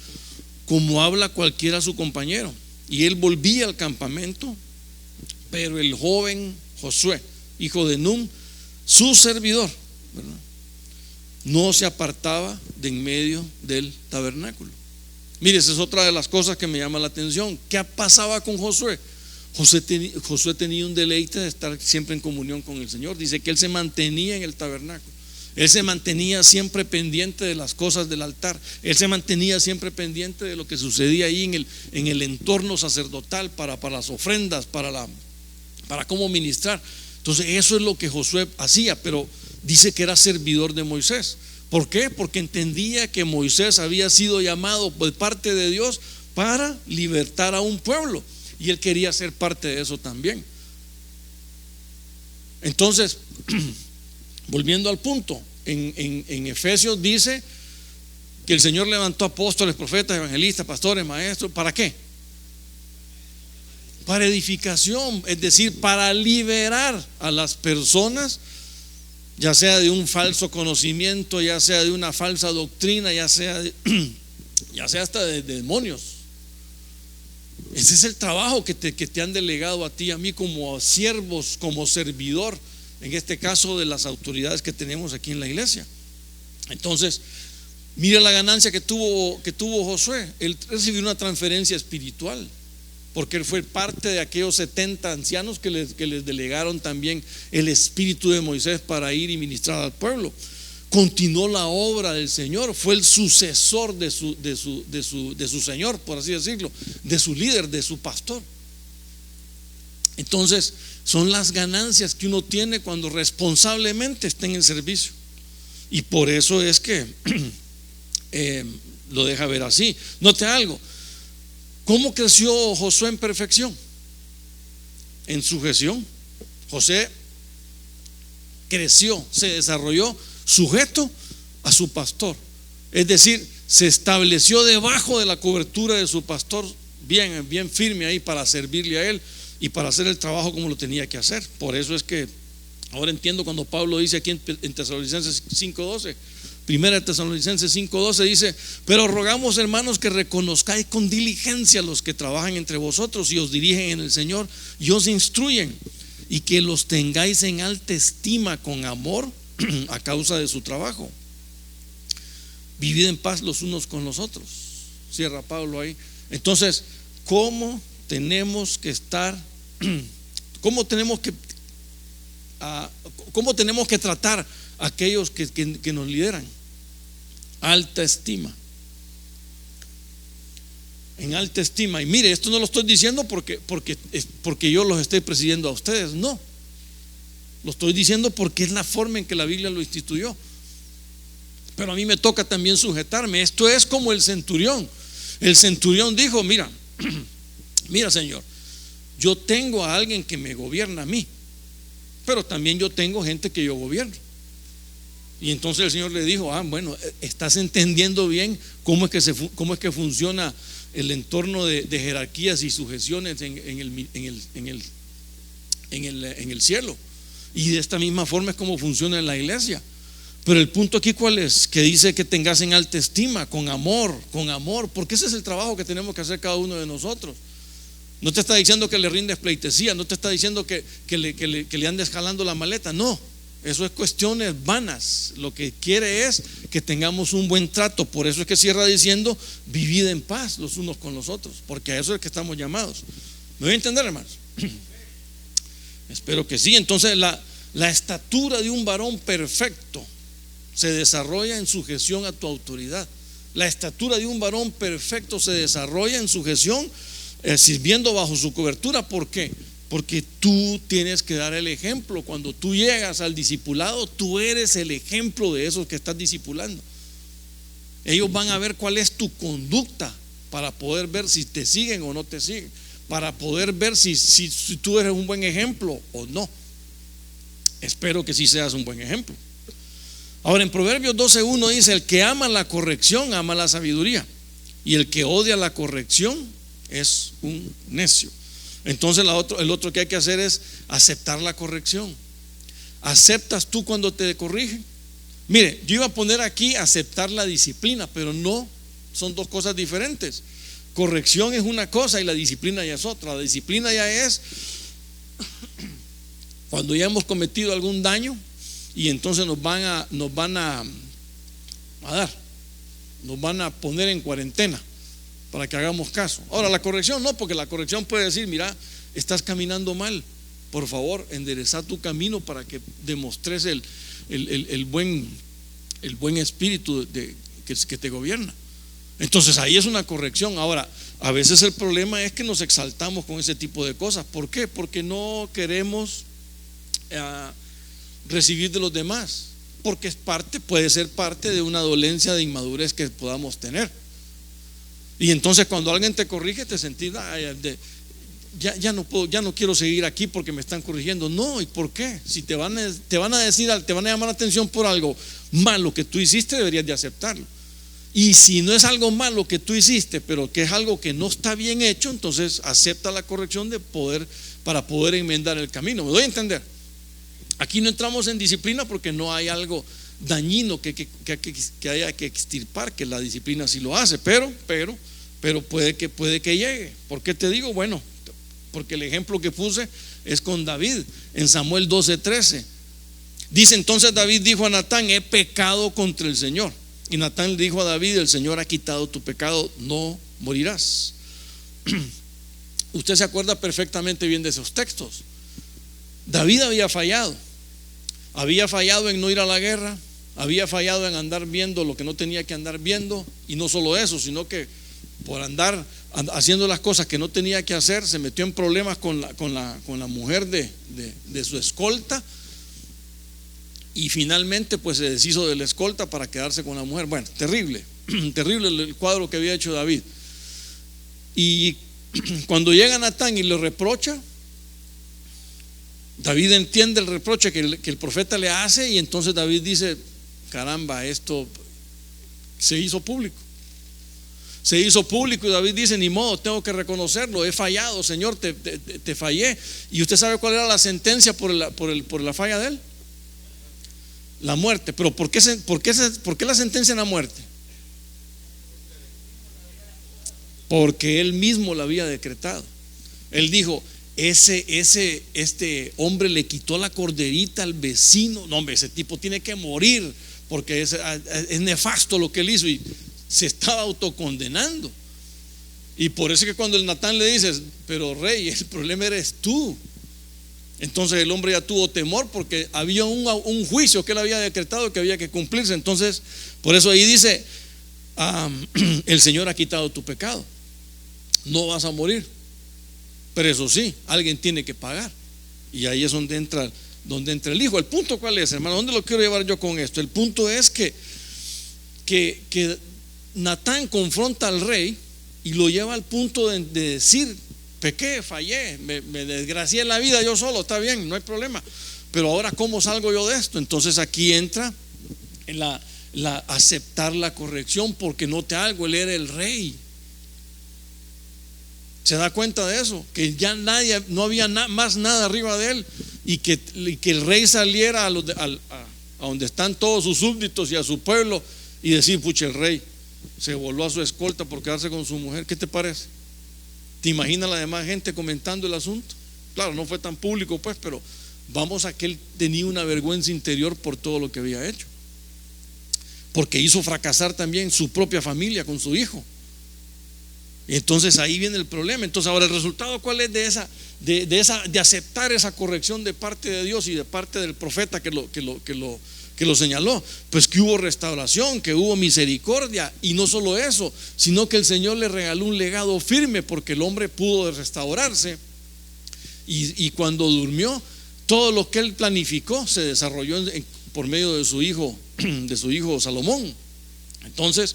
como habla cualquiera a su compañero. Y él volvía al campamento, pero el joven Josué, hijo de Nun, su servidor, ¿verdad?, no se apartaba de en medio del tabernáculo. Mire, esa es otra de las cosas que me llama la atención. ¿Qué pasaba con Josué? Josué tenía un deleite de estar siempre en comunión con el Señor. Dice que él se mantenía en el tabernáculo. Él se mantenía siempre pendiente de las cosas del altar. Él se mantenía siempre pendiente de lo que sucedía ahí en el entorno sacerdotal, para las ofrendas, para cómo ministrar. Entonces eso es lo que Josué hacía, pero dice que era servidor de Moisés. ¿Por qué? Porque entendía que Moisés había sido llamado por parte de Dios para libertar a un pueblo, y él quería ser parte de eso también. Entonces, volviendo al punto, en Efesios dice que el Señor levantó apóstoles, profetas, evangelistas, pastores, maestros. ¿Para qué? Para edificación, es decir, para liberar a las personas, ya sea de un falso conocimiento, ya sea de una falsa doctrina, ya sea hasta de demonios. Ese es el trabajo que te han delegado a ti y a mí como siervos, como servidor en este caso de las autoridades que tenemos aquí en la iglesia. Entonces, mira la ganancia que tuvo Josué. Él recibió una transferencia espiritual, porque él fue parte de aquellos 70 ancianos que les delegaron también el espíritu de Moisés para ir y ministrar al pueblo. Continuó la obra del Señor, fue el sucesor de su Señor, por así decirlo, de su líder, de su pastor. Entonces, son las ganancias que uno tiene cuando responsablemente está en el servicio. Y por eso es que lo deja ver así. Note algo. ¿Cómo creció Josué en perfección? En sujeción. José creció, se desarrolló sujeto a su pastor. Es decir, se estableció debajo de la cobertura de su pastor, bien firme ahí para servirle a él y para hacer el trabajo como lo tenía que hacer. Por eso es que ahora entiendo cuando Pablo dice aquí en Tesalonicenses 5:12, Primera Tesalonicenses 5:12 dice: pero rogamos, hermanos, que reconozcáis con diligencia a los que trabajan entre vosotros y os dirigen en el Señor y os instruyen, y que los tengáis en alta estima con amor a causa de su trabajo. Vivid en paz los unos con los otros. Cierra Pablo ahí. Entonces, ¿cómo tenemos que estar? ¿Cómo tenemos que tratar a aquellos que nos lideran? Alta estima. En alta estima. Y mire, esto no lo estoy diciendo porque yo los estoy presidiendo a ustedes, no. Lo estoy diciendo porque es la forma en que la Biblia lo instituyó. Pero a mí me toca también sujetarme. Esto es como el centurión. El centurión dijo: mira, Señor, yo tengo a alguien que me gobierna a mí, pero también yo tengo gente que yo gobierno. Y entonces el Señor le dijo: bueno, estás entendiendo bien cómo es que funciona el entorno de jerarquías y sujeciones en el cielo. Y de esta misma forma es como funciona en la iglesia. Pero el punto aquí, ¿cuál es? Que dice que tengas en alta estima, con amor, porque ese es el trabajo que tenemos que hacer cada uno de nosotros. No te está diciendo que le rindes pleitesía, no te está diciendo que le andes jalando la maleta, no. Eso es cuestiones vanas. Lo que quiere es que tengamos un buen trato. Por eso es que cierra diciendo: vivid en paz los unos con los otros, porque a eso es que estamos llamados. ¿Me voy a entender, hermanos? Espero que sí. Entonces la estatura de un varón perfecto se desarrolla en sujeción a tu autoridad. La estatura de un varón perfecto se desarrolla en sujeción, sirviendo bajo su cobertura. ¿Por qué? Porque tú tienes que dar el ejemplo. Cuando tú llegas al discipulado, tú eres el ejemplo de esos que estás discipulando. Ellos van a ver cuál es tu conducta para poder ver si te siguen o no te siguen, para poder ver si tú eres un buen ejemplo o no. Espero que sí seas un buen ejemplo. Ahora, en Proverbios 12:1 dice: el que ama la corrección ama la sabiduría, y el que odia la corrección es un necio. Entonces el otro que hay que hacer es aceptar la corrección. ¿Aceptas tú cuando te corrigen? Mire, yo iba a poner aquí aceptar la disciplina, pero no, son dos cosas diferentes. Corrección es una cosa y la disciplina ya es otra. La disciplina ya es cuando ya hemos cometido algún daño y entonces nos van a poner en cuarentena para que hagamos caso. Ahora, la corrección no, porque la corrección puede decir: mira, estás caminando mal, por favor, endereza tu camino para que demostres el buen espíritu que te gobierna. Entonces ahí es una corrección. Ahora, a veces el problema es que nos exaltamos con ese tipo de cosas. ¿Por qué? Porque no queremos recibir de los demás, porque puede ser parte de una dolencia de inmadurez que podamos tener. Y entonces cuando alguien te corrige, te sentís: ya no puedo, ya no quiero seguir aquí porque me están corrigiendo. No, ¿y por qué? Si te van a decir, te van a llamar la atención por algo malo que tú hiciste, deberías de aceptarlo. Y si no es algo malo que tú hiciste, pero que es algo que no está bien hecho, entonces acepta la corrección para poder enmendar el camino. ¿Me doy a entender? Aquí no entramos en disciplina porque no hay algo dañino que haya que extirpar, que la disciplina sí lo hace, pero puede que llegue. ¿Por qué te digo? Bueno, porque el ejemplo que puse es con David en Samuel 12:13. Dice entonces David dijo a Natán: he pecado contra el Señor. Y Natán le dijo a David: el Señor ha quitado tu pecado, no morirás. Usted se acuerda perfectamente bien de esos textos. David había fallado en no ir a la guerra, había fallado en andar viendo lo que no tenía que andar viendo, y no solo eso, sino que por andar haciendo las cosas que no tenía que hacer, se metió en problemas con la mujer de su escolta, y finalmente pues se deshizo de la escolta para quedarse con la mujer. Bueno, terrible, terrible el cuadro que había hecho David. Y cuando llega Natán y le reprocha, David entiende el reproche que el profeta le hace, y entonces David dice: caramba, esto se hizo público. Se hizo público, y David dice: ni modo, tengo que reconocerlo, he fallado, Señor, te fallé. ¿Y usted sabe cuál era la sentencia por la falla de él? La muerte. Pero ¿por qué la sentencia en la muerte? Porque él mismo la había decretado. Él dijo: este hombre le quitó la corderita al vecino. No, hombre, ese tipo tiene que morir, porque es nefasto lo que él hizo, y se estaba autocondenando. Y por eso es que cuando el Natán le dice: pero rey, el problema eres tú. Entonces el hombre ya tuvo temor, porque había un juicio que él había decretado que había que cumplirse. Entonces, por eso ahí dice: el Señor ha quitado tu pecado, no vas a morir, pero eso sí, alguien tiene que pagar. Y ahí es donde entra el hijo. El punto, ¿cuál es, hermano? ¿Dónde lo quiero llevar yo con esto? El punto es que Natán confronta al rey y lo lleva al punto de decir: pequé, fallé, me desgracié la vida yo solo, está bien, no hay problema, pero ahora ¿cómo salgo yo de esto? Entonces aquí entra en aceptar la corrección, porque note algo: él era el rey. ¿Se da cuenta de eso? Que ya no había más nada arriba de él, y que el rey saliera a donde están todos sus súbditos y a su pueblo y decir: pucha, el rey se voló a su escolta por quedarse con su mujer. ¿Qué te parece? ¿Te imaginas la demás gente comentando el asunto? Claro, no fue tan público pues, pero vamos a que él tenía una vergüenza interior por todo lo que había hecho, porque hizo fracasar también su propia familia con su hijo. Y entonces ahí viene el problema. Entonces ahora el resultado, ¿cuál es de aceptar esa corrección de parte de Dios y de parte del profeta que lo señaló? Pues que hubo restauración, que hubo misericordia, y no solo eso, sino que el Señor le regaló un legado firme, porque el hombre pudo restaurarse, y cuando durmió, todo lo que él planificó se desarrolló por medio de su hijo Salomón. Entonces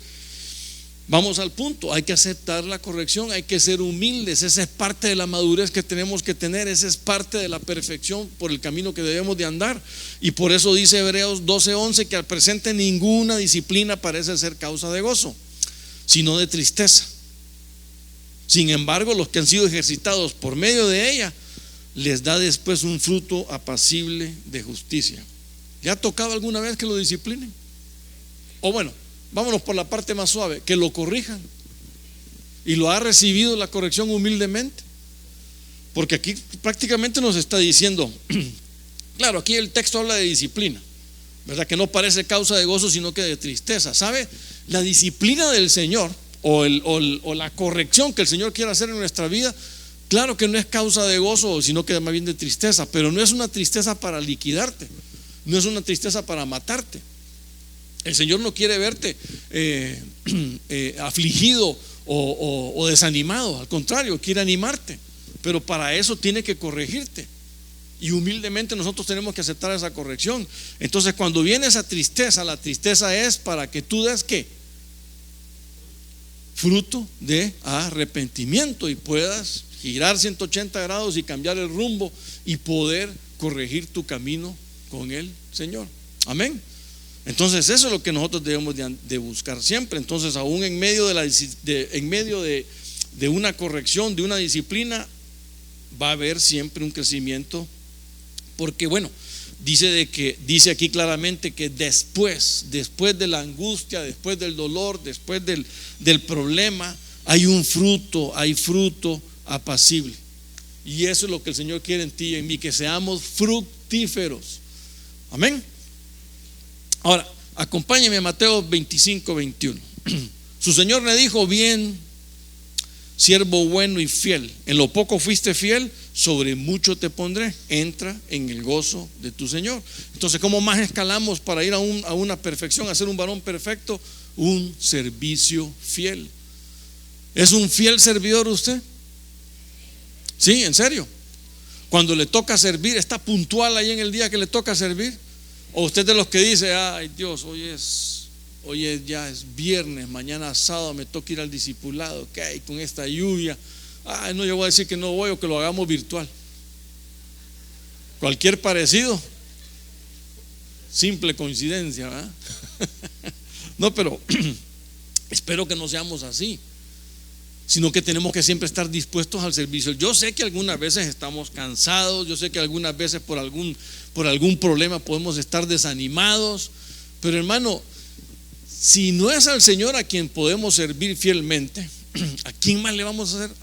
vamos al punto: hay que aceptar la corrección, hay que ser humildes. Esa es parte de la madurez que tenemos que tener, esa es parte de la perfección por el camino que debemos de andar. Y por eso dice Hebreos 12:11 que al presente ninguna disciplina parece ser causa de gozo, sino de tristeza. Sin embargo, los que han sido ejercitados por medio de ella les da después un fruto apacible de justicia. ¿Le ha tocado alguna vez que lo disciplinen? O bueno, vámonos por la parte más suave, que lo corrijan. Y lo ha recibido la corrección humildemente. Porque aquí prácticamente nos está diciendo, claro, aquí el texto habla de disciplina, ¿verdad? Que no parece causa de gozo, sino que de tristeza. ¿Sabe? La disciplina del Señor o la corrección que el Señor quiere hacer en nuestra vida, claro que no es causa de gozo, sino que más bien de tristeza. Pero no es una tristeza para liquidarte, no es una tristeza para matarte. El Señor no quiere verte afligido o desanimado, al contrario, quiere animarte, pero para eso tiene que corregirte, y humildemente nosotros tenemos que aceptar esa corrección. Entonces cuando viene esa tristeza, la tristeza es para que tú des ¿qué? Fruto de arrepentimiento, y puedas girar 180 grados y cambiar el rumbo y poder corregir tu camino con el Señor. Amén. Entonces eso es lo que nosotros debemos de buscar siempre. Entonces aún en medio de una corrección, de una disciplina, va a haber siempre un crecimiento, porque bueno, dice aquí claramente que después de la angustia, después del dolor, después del problema, hay fruto apacible. Y eso es lo que el Señor quiere en ti y en mí, que seamos fructíferos. Amén. Ahora, acompáñeme a Mateo 25:21. Su Señor le dijo: bien, siervo bueno y fiel, en lo poco fuiste fiel, sobre mucho te pondré, entra en el gozo de tu Señor. Entonces, ¿cómo más escalamos para ir a una perfección, a ser un varón perfecto? Un servicio fiel. ¿Es un fiel servidor usted? Sí, en serio. Cuando le toca servir, ¿está puntual ahí en el día que le toca servir? ¿O usted es de los que dice: ay Dios, ya es viernes, mañana sábado me toca ir al discipulado, ¿qué hay con esta lluvia? Ay, no, yo voy a decir que no voy, o que lo hagamos virtual. Cualquier parecido, simple coincidencia, ¿verdad? No, pero espero que no seamos así, sino que tenemos que siempre estar dispuestos al servicio. Yo sé que algunas veces estamos cansados, yo sé que algunas veces por algún problema podemos estar desanimados, pero hermano, si no es al Señor a quien podemos servir fielmente, ¿a quién más le vamos a hacer?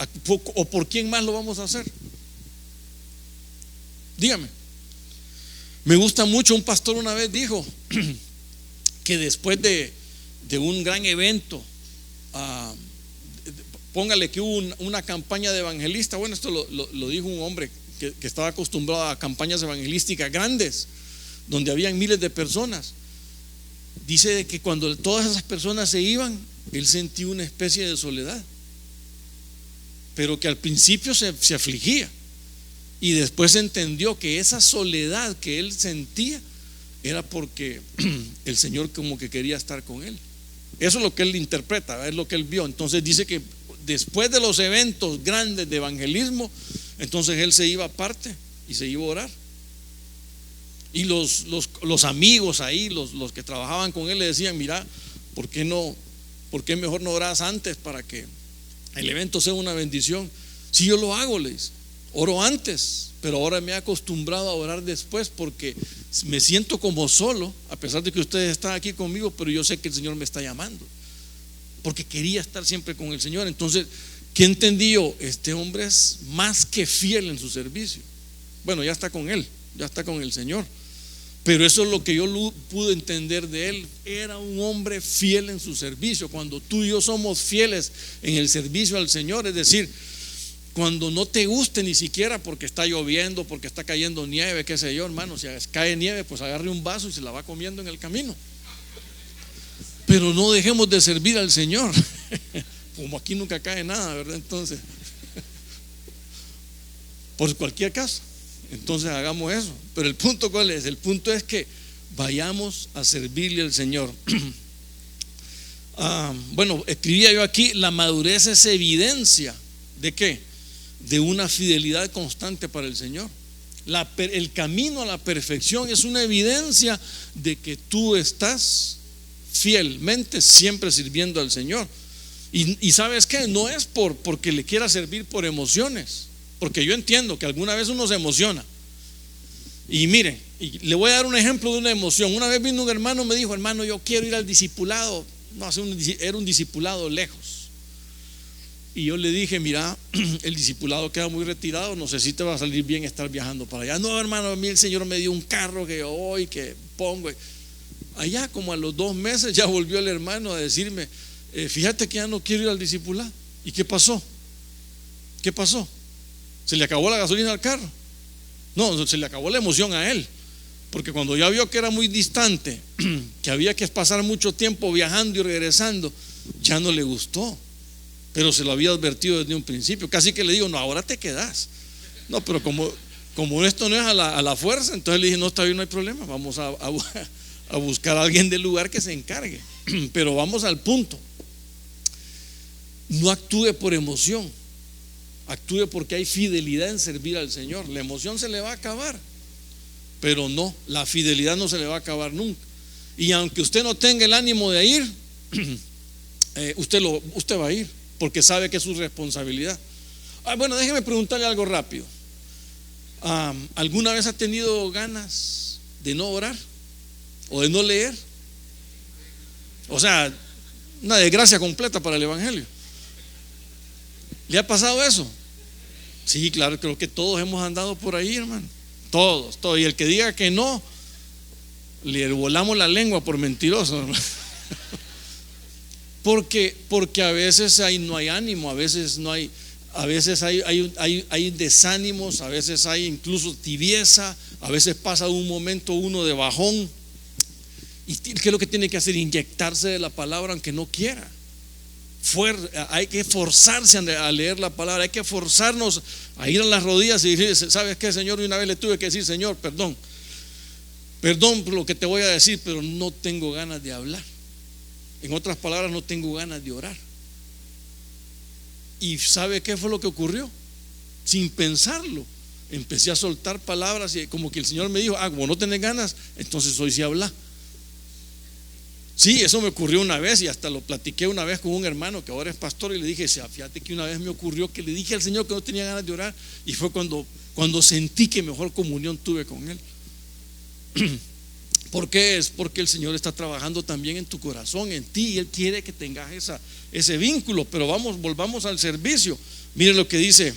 ¿O por quién más lo vamos a hacer? Dígame. Me gusta mucho, un pastor una vez dijo que después de un gran evento, póngale que hubo una campaña de evangelista. Bueno, esto lo dijo un hombre que estaba acostumbrado a campañas evangelísticas grandes, donde habían miles de personas. Dice que cuando todas esas personas se iban, él sentía una especie de soledad, pero que al principio se afligía, y después entendió que esa soledad que él sentía era porque el Señor como que quería estar con él. Eso es lo que él interpreta, es lo que él vio. Entonces dice que después de los eventos grandes de evangelismo, entonces él se iba aparte y se iba a orar. Y los amigos ahí, los que trabajaban con él, le decían: mira, ¿por qué mejor no oras antes para que el evento sea una bendición? Si yo lo hago, les oro antes, pero ahora me he acostumbrado a orar después, porque me siento como solo, a pesar de que ustedes están aquí conmigo, pero yo sé que el Señor me está llamando, porque quería estar siempre con el Señor. Entonces, ¿qué entendí yo? Este hombre es más que fiel en su servicio. Bueno, ya está con él, ya está con el Señor, pero eso es lo que yo pude entender de él. Era un hombre fiel en su servicio. Cuando tú y yo somos fieles en el servicio al Señor, es decir, cuando no te guste ni siquiera porque está lloviendo, porque está cayendo nieve, qué sé yo, hermano, si cae nieve, pues agarre un vaso y se la va comiendo en el camino. Pero no dejemos de servir al Señor. Como aquí nunca cae nada, ¿verdad? Entonces, por cualquier caso, entonces hagamos eso. Pero el punto, ¿cuál es? El punto es que vayamos a servirle al Señor. Bueno, escribía yo aquí: la madurez es evidencia ¿de qué? De una fidelidad constante para el Señor. El camino a la perfección es una evidencia de que tú estás fielmente siempre sirviendo al Señor. Y ¿sabes qué? No es porque le quiera servir por emociones, porque yo entiendo que alguna vez uno se emociona. Y mire, y le voy a dar un ejemplo de una emoción. Una vez vino un hermano, me dijo: hermano, yo quiero ir al discipulado. No, era un discipulado lejos. Y yo le dije: mira, el discipulado queda muy retirado, no sé si te va a salir bien estar viajando para allá. No, hermano, a mí el Señor me dio un carro que yo voy, que pongo. Allá como a los 2 meses ya volvió el hermano a decirme: fíjate que ya no quiero ir al discipulado. ¿Y qué pasó? ¿Qué pasó? ¿Se le acabó la gasolina al carro? No, se le acabó la emoción a él, porque cuando ya vio que era muy distante, que había que pasar mucho tiempo viajando y regresando, ya no le gustó. Pero se lo había advertido desde un principio. Casi que le digo: no, ahora te quedas. No, pero como esto no es a la fuerza, entonces le dije: no, está bien, no hay problema, vamos a buscar a alguien del lugar que se encargue. Pero vamos al punto. No actúe por emoción, actúe porque hay fidelidad en servir al Señor. La emoción se le va a acabar, pero no, la fidelidad no se le va a acabar nunca. Y aunque usted no tenga el ánimo de ir, usted va a ir, porque sabe que es su responsabilidad. Bueno, déjeme preguntarle algo rápido. ¿Alguna vez ha tenido ganas de no orar o de no leer? O sea, una desgracia completa para el evangelio. ¿Le ha pasado eso? Sí, claro, creo que todos hemos andado por ahí, hermano. Todos. Y el que diga que no, Le volamos la lengua por mentiroso. Porque a veces no hay ánimo, a veces hay desánimos, a veces hay incluso tibieza, a veces pasa un momento uno de bajón. ¿Y qué es lo que tiene que hacer? Inyectarse de la palabra aunque no quiera. Hay que forzarse a leer la palabra, hay que forzarnos a ir a las rodillas y decir: ¿sabes qué, Señor? Y una vez le tuve que decir: Señor, perdón por lo que te voy a decir, pero no tengo ganas de hablar. En otras palabras, no tengo ganas de orar. ¿Y sabe qué fue lo que ocurrió? Sin pensarlo, empecé a soltar palabras y como que el Señor me dijo: como no tenés ganas, entonces hoy sí habla. Sí, eso me ocurrió una vez y hasta lo platiqué una vez con un hermano que ahora es pastor y le dije: fíjate que una vez me ocurrió que le dije al Señor que no tenía ganas de orar, y fue cuando sentí que mejor comunión tuve con Él. ¿Por qué? Es porque el Señor está trabajando también en tu corazón, en ti, y Él quiere que tengas ese vínculo. Pero volvamos al servicio. Mire lo que dice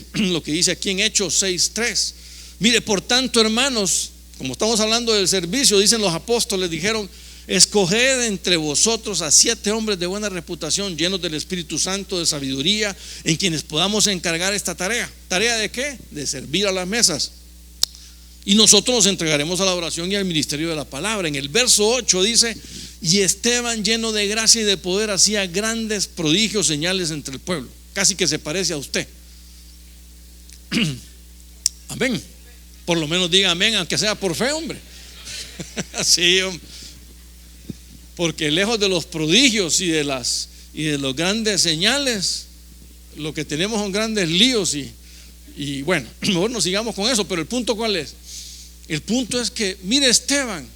aquí en Hechos 6:3. Mire, por tanto, hermanos, como estamos hablando del servicio, dicen los apóstoles, dijeron: escoged entre vosotros a 7 hombres de buena reputación, llenos del Espíritu Santo, de sabiduría, en quienes podamos encargar esta tarea. ¿Tarea de qué? De servir a las mesas. Y nosotros nos entregaremos a la oración y al ministerio de la palabra. En el verso 8 dice: y Esteban, lleno de gracia y de poder, hacía grandes prodigios, señales entre el pueblo. Casi que se parece a usted. Amén. Por lo menos diga amén, aunque sea por fe, hombre. Sí, hombre. Porque lejos de los prodigios y de los grandes señales, lo que tenemos son grandes líos. Y bueno, mejor no sigamos con eso. Pero el punto, ¿cuál es? El punto es que, mire, Esteban,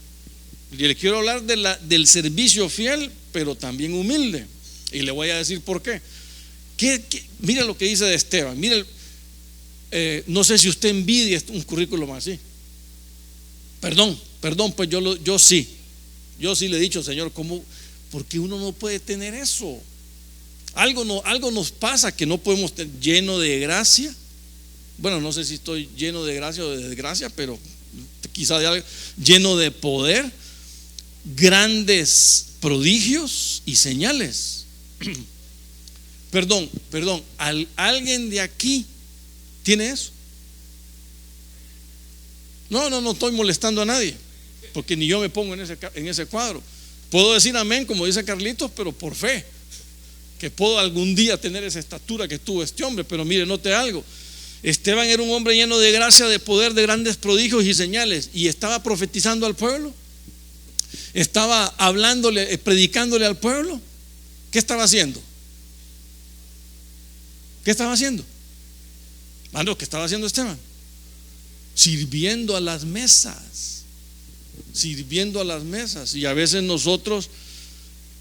y le quiero hablar del servicio fiel, pero también humilde. Y le voy a decir por qué. Mire lo que dice de Esteban. Mire, no sé si usted envidia un currículum así. Perdón, pues yo sí. Yo sí le he dicho: Señor, ¿cómo? Porque uno no puede tener eso. Algo nos pasa que no podemos tener. Lleno de gracia. Bueno, no sé si estoy lleno de gracia o de desgracia, pero quizá de algo. Lleno de poder, grandes prodigios y señales. Perdón, ¿alguien de aquí tiene eso? No estoy molestando a nadie, porque ni yo me pongo en ese cuadro. Puedo decir amén, como dice Carlitos, pero por fe, que puedo algún día tener esa estatura que tuvo este hombre. Pero mire, note algo: Esteban era un hombre lleno de gracia, de poder, de grandes prodigios y señales, y estaba profetizando al pueblo, estaba hablándole, predicándole al pueblo. ¿Qué estaba haciendo? ¿Qué estaba haciendo? ¿Qué estaba haciendo Esteban? Sirviendo a las mesas. Sirviendo a las mesas. Y a veces nosotros: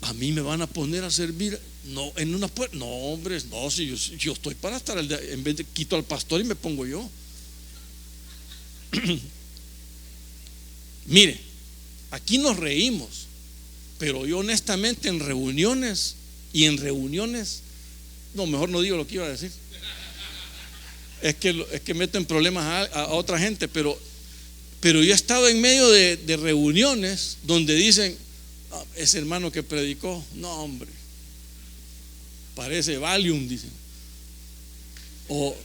a mí me van a poner a servir, no, en una puerta. No, hombre, no, si yo estoy para estar en vez de quito al pastor y me pongo yo. Mire, aquí nos reímos, pero yo honestamente en reuniones, no, mejor no digo lo que iba a decir. Es que meto en problemas a otra gente, pero yo he estado en medio de reuniones donde dicen: ese hermano que predicó, no, hombre, parece Valium, dicen. O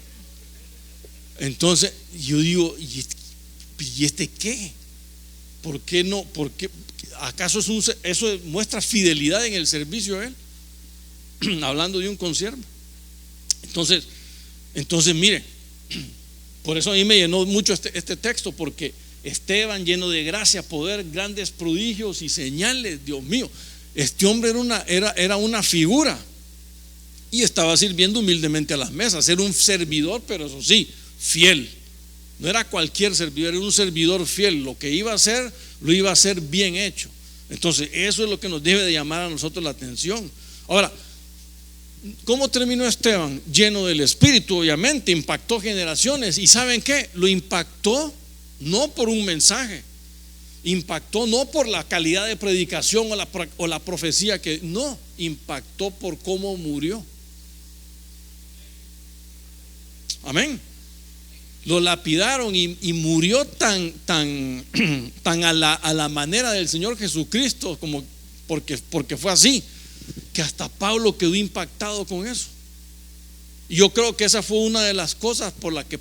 entonces yo digo: ¿y este qué? ¿Por qué no? ¿Por qué? ¿Acaso eso muestra fidelidad en el servicio a él? Hablando de un consiervo. Entonces mire, por eso a mí me llenó mucho este texto, porque Esteban, lleno de gracia, poder, grandes prodigios y señales. Dios mío, este hombre era una figura, y estaba sirviendo humildemente a las mesas. Era un servidor, pero eso sí, fiel. No era cualquier servidor, era un servidor fiel. Lo que iba a hacer, lo iba a hacer bien hecho. Entonces eso es lo que nos debe de llamar a nosotros la atención. Ahora, ¿cómo terminó Esteban? Lleno del Espíritu, obviamente, impactó generaciones. ¿Y saben qué? Lo impactó no por un mensaje, impactó no por la calidad de predicación o la profecía no, impactó por cómo murió. Amén. Lo lapidaron y murió tan a la manera del Señor Jesucristo, como porque fue así, que hasta Pablo quedó impactado con eso. Y yo creo que esa fue una de las cosas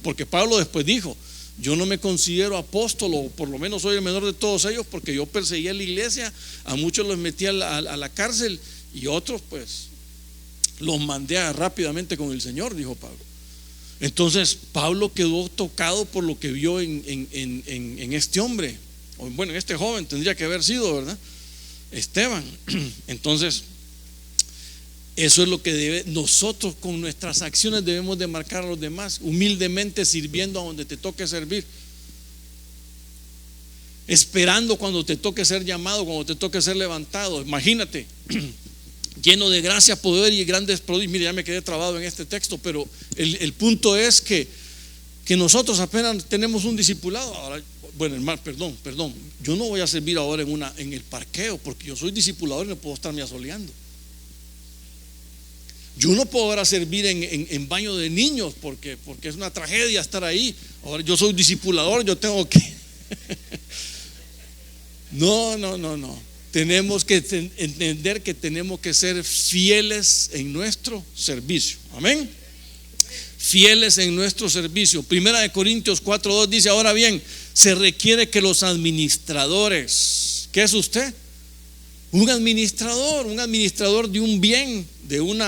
porque Pablo después dijo: yo no me considero apóstol, o por lo menos soy el menor de todos ellos, porque yo perseguía la iglesia, a muchos los metí a la cárcel, y otros pues los mandé rápidamente con el Señor, dijo Pablo. Entonces Pablo quedó tocado por lo que vio en este hombre, o bueno, en este joven tendría que haber sido, ¿verdad? Esteban. Entonces eso es lo que nosotros con nuestras acciones debemos de marcar a los demás, humildemente sirviendo a donde te toque servir, esperando cuando te toque ser llamado, cuando te toque ser levantado. Imagínate, lleno de gracia, poder y grandes prodigios. Mire, ya me quedé trabado en este texto, pero el punto es que nosotros apenas tenemos un discipulado. Ahora, bueno, hermano, perdón, yo no voy a servir ahora en el parqueo, porque yo soy discipulador y no puedo estarme asoleando. Yo no puedo ahora servir en baño de niños, porque es una tragedia estar ahí. Ahora yo soy discipulador, yo tengo que no. Tenemos que entender que tenemos que ser fieles en nuestro servicio. Amén. Fieles en nuestro servicio. Primera de Corintios 4:2 dice: ahora bien, se requiere que los administradores, ¿qué es usted? Un administrador de un bien, de un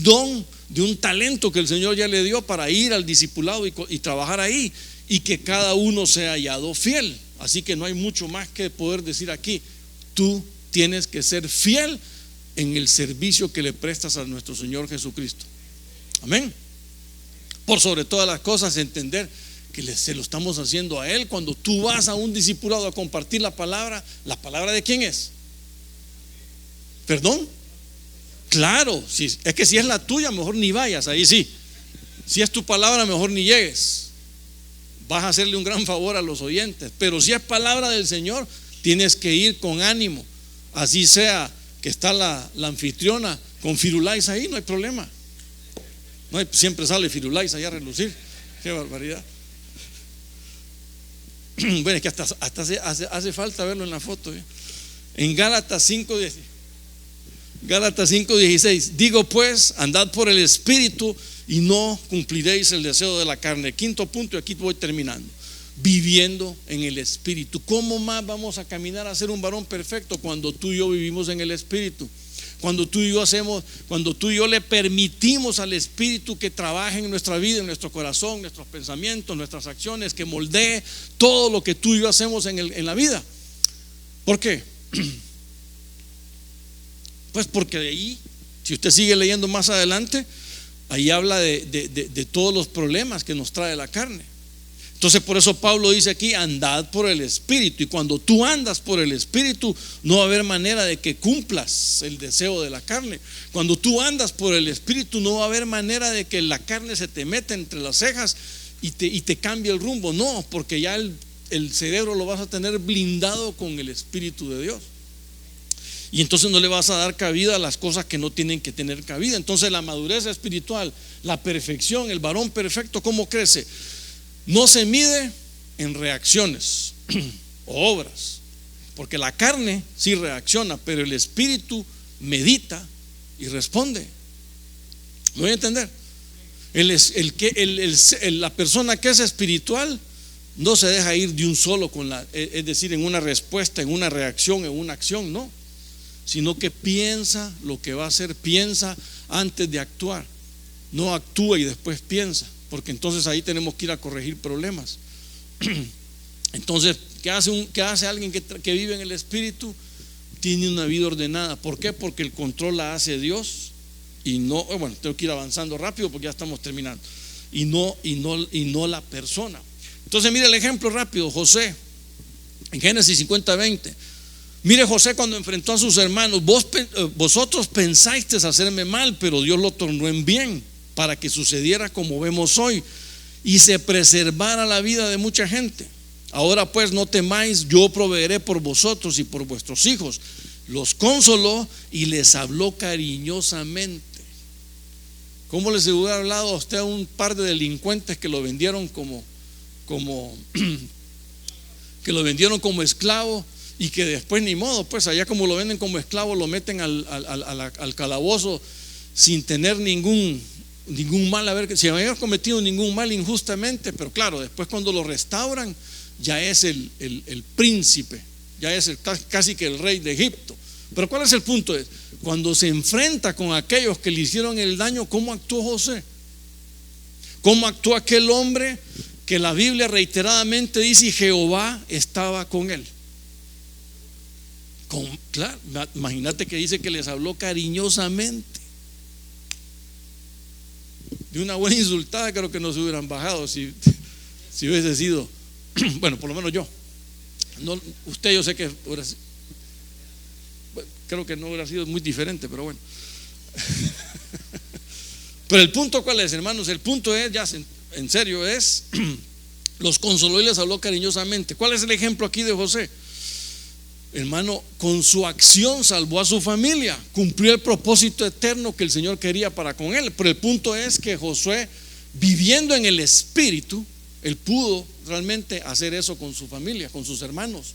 don, de un talento que el Señor ya le dio para ir al discipulado y trabajar ahí, y que cada uno sea hallado fiel. Así que no hay mucho más que poder decir aquí. Tú tienes que ser fiel en el servicio que le prestas a nuestro Señor Jesucristo. Amén. Por sobre todas las cosas, entender que se lo estamos haciendo a Él. Cuando tú vas a un discipulado a compartir la palabra ¿de quién es? ¿Perdón? Claro, es que si es la tuya, mejor ni vayas, ahí sí. Si es tu palabra, mejor ni llegues. Vas a hacerle un gran favor a los oyentes. Pero si es palabra del Señor, tienes que ir con ánimo. Así sea que está la anfitriona con Firulais ahí, no hay problema. Siempre sale Firulais allá a relucir. Qué barbaridad. Bueno, es que hasta hace falta verlo en la foto. En Gálatas 5:16 digo pues, andad por el Espíritu y no cumpliréis el deseo de la carne. Quinto punto, y aquí voy terminando. Viviendo en el Espíritu. ¿Cómo más vamos a caminar a ser un varón perfecto? Cuando tú y yo vivimos en el Espíritu. Cuando tú y yo le permitimos al Espíritu que trabaje en nuestra vida, en nuestro corazón, nuestros pensamientos, nuestras acciones, que moldee todo lo que tú y yo hacemos en la vida. ¿Por qué? Pues porque de ahí, si usted sigue leyendo más adelante, ahí habla de todos los problemas que nos trae la carne. Entonces por eso Pablo dice aquí: andad por el Espíritu. Y cuando tú andas por el Espíritu, no va a haber manera de que cumplas el deseo de la carne. Cuando tú andas por el Espíritu, no va a haber manera de que la carne se te meta entre las cejas y te cambie el rumbo. No, porque ya el cerebro lo vas a tener blindado con el Espíritu de Dios. Y entonces no le vas a dar cabida a las cosas que no tienen que tener cabida. Entonces la madurez espiritual, la perfección, el varón perfecto, ¿cómo crece? No se mide en reacciones o obras, porque la carne sí reacciona, pero el espíritu medita y responde. ¿Me voy a entender? La persona que es espiritual no se deja ir de un solo es decir, en una respuesta, en una reacción, en una acción, no, sino que piensa lo que va a hacer, piensa antes de actuar, no actúa y después piensa. Porque entonces ahí tenemos que ir a corregir problemas. Entonces, ¿qué hace alguien que vive en el Espíritu? Tiene una vida ordenada. ¿Por qué? Porque el control la hace Dios y no, bueno, tengo que ir avanzando rápido porque ya estamos terminando. Y no la persona. Entonces, mire el ejemplo rápido. José, en Génesis 50:20. Mire José cuando enfrentó a sus hermanos: vosotros pensasteis hacerme mal, pero Dios lo tornó en bien, para que sucediera como vemos hoy y se preservara la vida de mucha gente. Ahora pues no temáis, yo proveeré por vosotros y por vuestros hijos. Los consoló y les habló cariñosamente. ¿Cómo les hubiera hablado a usted a un par de delincuentes que lo vendieron como como que lo vendieron como esclavo y que después ni modo, pues allá como lo venden como esclavo lo meten al calabozo sin tener ningún mal, a ver, si había cometido ningún mal injustamente, pero claro, después cuando lo restauran ya es el príncipe, ya es casi que el rey de Egipto. Pero ¿cuál es el punto? Cuando se enfrenta con aquellos que le hicieron el daño, ¿cómo actuó José? ¿Cómo actuó aquel hombre que la Biblia reiteradamente dice y Jehová estaba con él? Claro, imagínate que dice que les habló cariñosamente. De una buena insultada creo que no se hubieran bajado si hubiese sido, bueno, por lo menos yo. No, usted yo sé que creo que no hubiera sido muy diferente, pero bueno. Pero el punto ¿cuál es, hermanos? El punto es, ya en serio, es los consoló y les habló cariñosamente. ¿Cuál es el ejemplo aquí de José? Hermano, con su acción salvó a su familia, cumplió el propósito eterno que el Señor quería para con él. Pero el punto es que Josué, viviendo en el Espíritu, él pudo realmente hacer eso con su familia, con sus hermanos.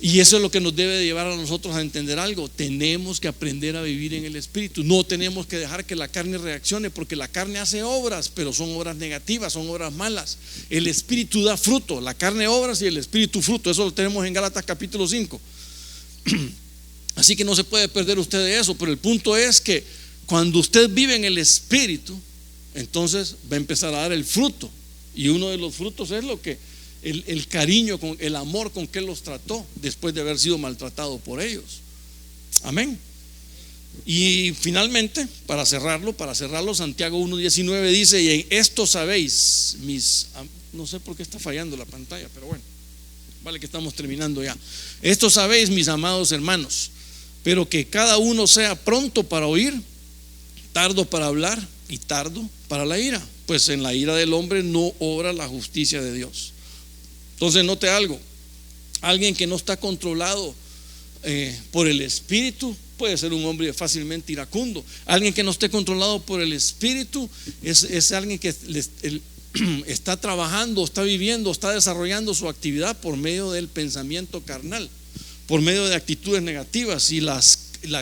Y eso es lo que nos debe de llevar a nosotros a entender algo. Tenemos que aprender a vivir en el Espíritu. No tenemos que dejar que la carne reaccione, porque la carne hace obras, pero son obras negativas, son obras malas. El Espíritu da fruto, la carne obras y el Espíritu fruto. Eso lo tenemos en Gálatas capítulo 5. Así que no se puede perder usted de eso. Pero el punto es que cuando usted vive en el Espíritu, entonces va a empezar a dar el fruto. Y uno de los frutos es lo que el cariño, el amor con que Él los trató después de haber sido maltratado por ellos. Amén. Y finalmente, para cerrarlo, Santiago 1:19 dice: y en esto sabéis, no sé por qué está fallando la pantalla, pero bueno, vale que estamos terminando ya. Esto sabéis, mis amados hermanos, pero que cada uno sea pronto para oír, tardo para hablar y tardo para la ira, pues en la ira del hombre no obra la justicia de Dios. Entonces note algo: alguien que no está controlado por el Espíritu puede ser un hombre fácilmente iracundo. Alguien que no esté controlado por el Espíritu es alguien que está trabajando, está viviendo, está desarrollando su actividad por medio del pensamiento carnal, por medio de actitudes negativas. Y la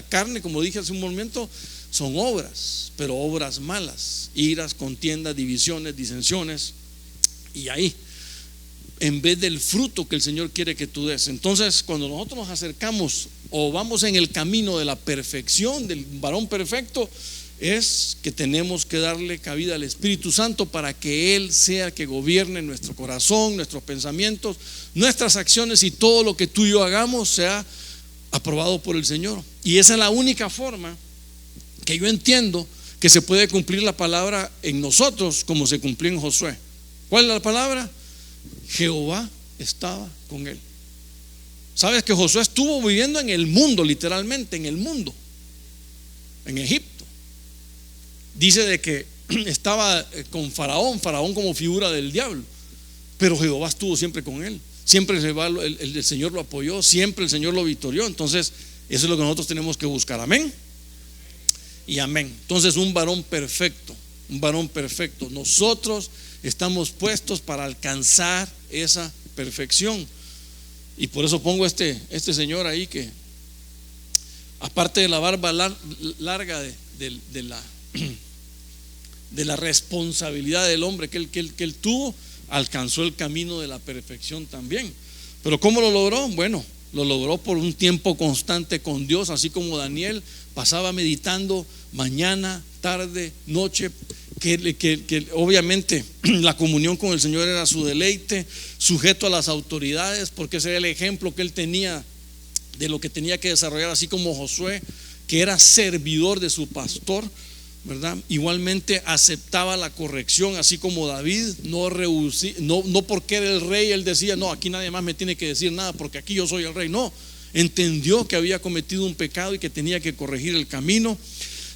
carne, como dije hace un momento, son obras, pero obras malas: iras, contiendas, divisiones, disensiones, y ahí, en vez del fruto que el Señor quiere que tú des. Entonces, cuando nosotros nos acercamos o vamos en el camino de la perfección, del varón perfecto, es que tenemos que darle cabida al Espíritu Santo para que Él sea el que gobierne nuestro corazón, nuestros pensamientos, nuestras acciones, y todo lo que tú y yo hagamos sea aprobado por el Señor. Y esa es la única forma que yo entiendo que se puede cumplir la palabra en nosotros como se cumplió en Josué. ¿Cuál es la palabra? Jehová estaba con él. Sabes que Josué estuvo viviendo en el mundo, literalmente en el mundo, en Egipto. Dice de que estaba con Faraón como figura del diablo, pero Jehová estuvo siempre con él. Siempre el Señor lo apoyó, siempre el Señor lo victorió. Entonces eso es lo que nosotros tenemos que buscar. Amén y amén. Entonces un varón perfecto. Nosotros estamos puestos para alcanzar esa perfección. Y por eso pongo este señor ahí, que aparte de la barba larga de la responsabilidad del hombre que él tuvo, alcanzó el camino de la perfección también. Pero ¿cómo lo logró? Bueno, lo logró por un tiempo constante con Dios, así como Daniel pasaba meditando mañana, tarde, noche, que obviamente la comunión con el Señor era su deleite, sujeto a las autoridades, porque ese era el ejemplo que él tenía de lo que tenía que desarrollar, así como Josué, que era servidor de su pastor, ¿verdad? Igualmente aceptaba la corrección, así como David, no porque era el rey, él decía: no, aquí nadie más me tiene que decir nada porque aquí yo soy el rey. No, entendió que había cometido un pecado y que tenía que corregir el camino.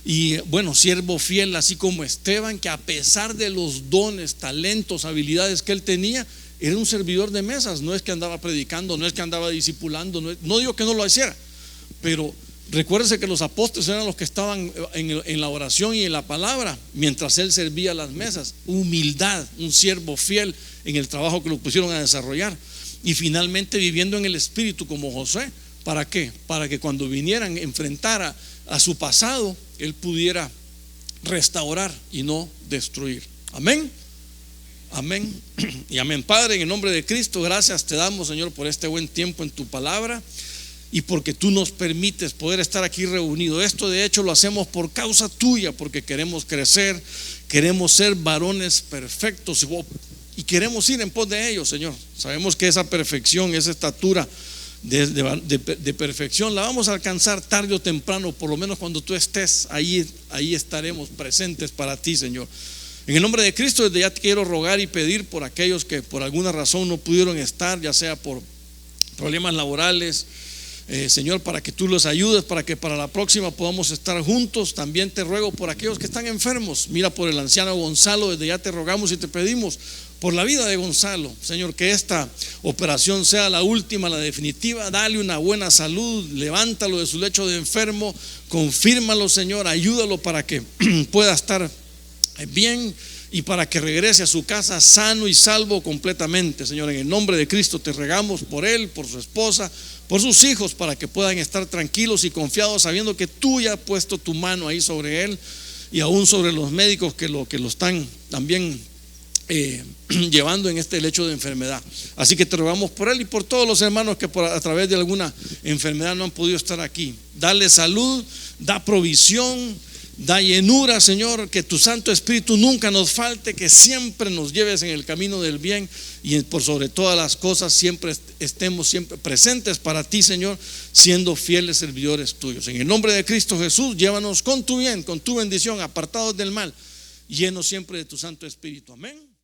Y bueno, siervo fiel, así como Esteban, que a pesar de los dones, talentos, habilidades que él tenía, era un servidor de mesas. No es que andaba predicando, no es que andaba discipulando, no digo que no lo hiciera, pero Recuérdese que los apóstoles eran los que estaban en la oración y en la palabra mientras él servía las mesas. Humildad, un siervo fiel en el trabajo que lo pusieron a desarrollar. Y finalmente viviendo en el Espíritu como Josué. ¿Para qué? Para que cuando vinieran a enfrentar a su pasado, él pudiera restaurar y no destruir. Amén. Amén y amén. Padre, en el nombre de Cristo, gracias te damos, Señor, por este buen tiempo en tu palabra y porque tú nos permites poder estar aquí reunidos. Esto de hecho lo hacemos por causa tuya, porque queremos crecer, queremos ser varones perfectos y queremos ir en pos de ellos, Señor. Sabemos que esa perfección, esa estatura de perfección la vamos a alcanzar tarde o temprano. Por lo menos cuando tú estés ahí estaremos presentes para ti, Señor. En el nombre de Cristo, desde ya te quiero rogar y pedir por aquellos que por alguna razón no pudieron estar, ya sea por problemas laborales, Señor, para que tú los ayudes, para que para la próxima podamos estar juntos. También te ruego por aquellos que están enfermos. Mira por el anciano Gonzalo, desde ya te rogamos y te pedimos por la vida de Gonzalo, Señor, que esta operación sea la última, la definitiva. Dale una buena salud, levántalo de su lecho de enfermo, confírmalo, Señor, ayúdalo para que pueda estar bien y para que regrese a su casa sano y salvo completamente, Señor. En el nombre de Cristo te rogamos por él, por su esposa, por sus hijos, para que puedan estar tranquilos y confiados, sabiendo que tú ya has puesto tu mano ahí sobre él y aún sobre los médicos que lo están también llevando en este lecho de enfermedad. Así que te rogamos por él y por todos los hermanos que a través de alguna enfermedad no han podido estar aquí. Dale salud, da provisión, da llenura, Señor, que tu Santo Espíritu nunca nos falte, que siempre nos lleves en el camino del bien y por sobre todas las cosas siempre estemos siempre presentes para ti, Señor, siendo fieles servidores tuyos. En el nombre de Cristo Jesús, llévanos con tu bien, con tu bendición, apartados del mal, llenos siempre de tu Santo Espíritu. Amén.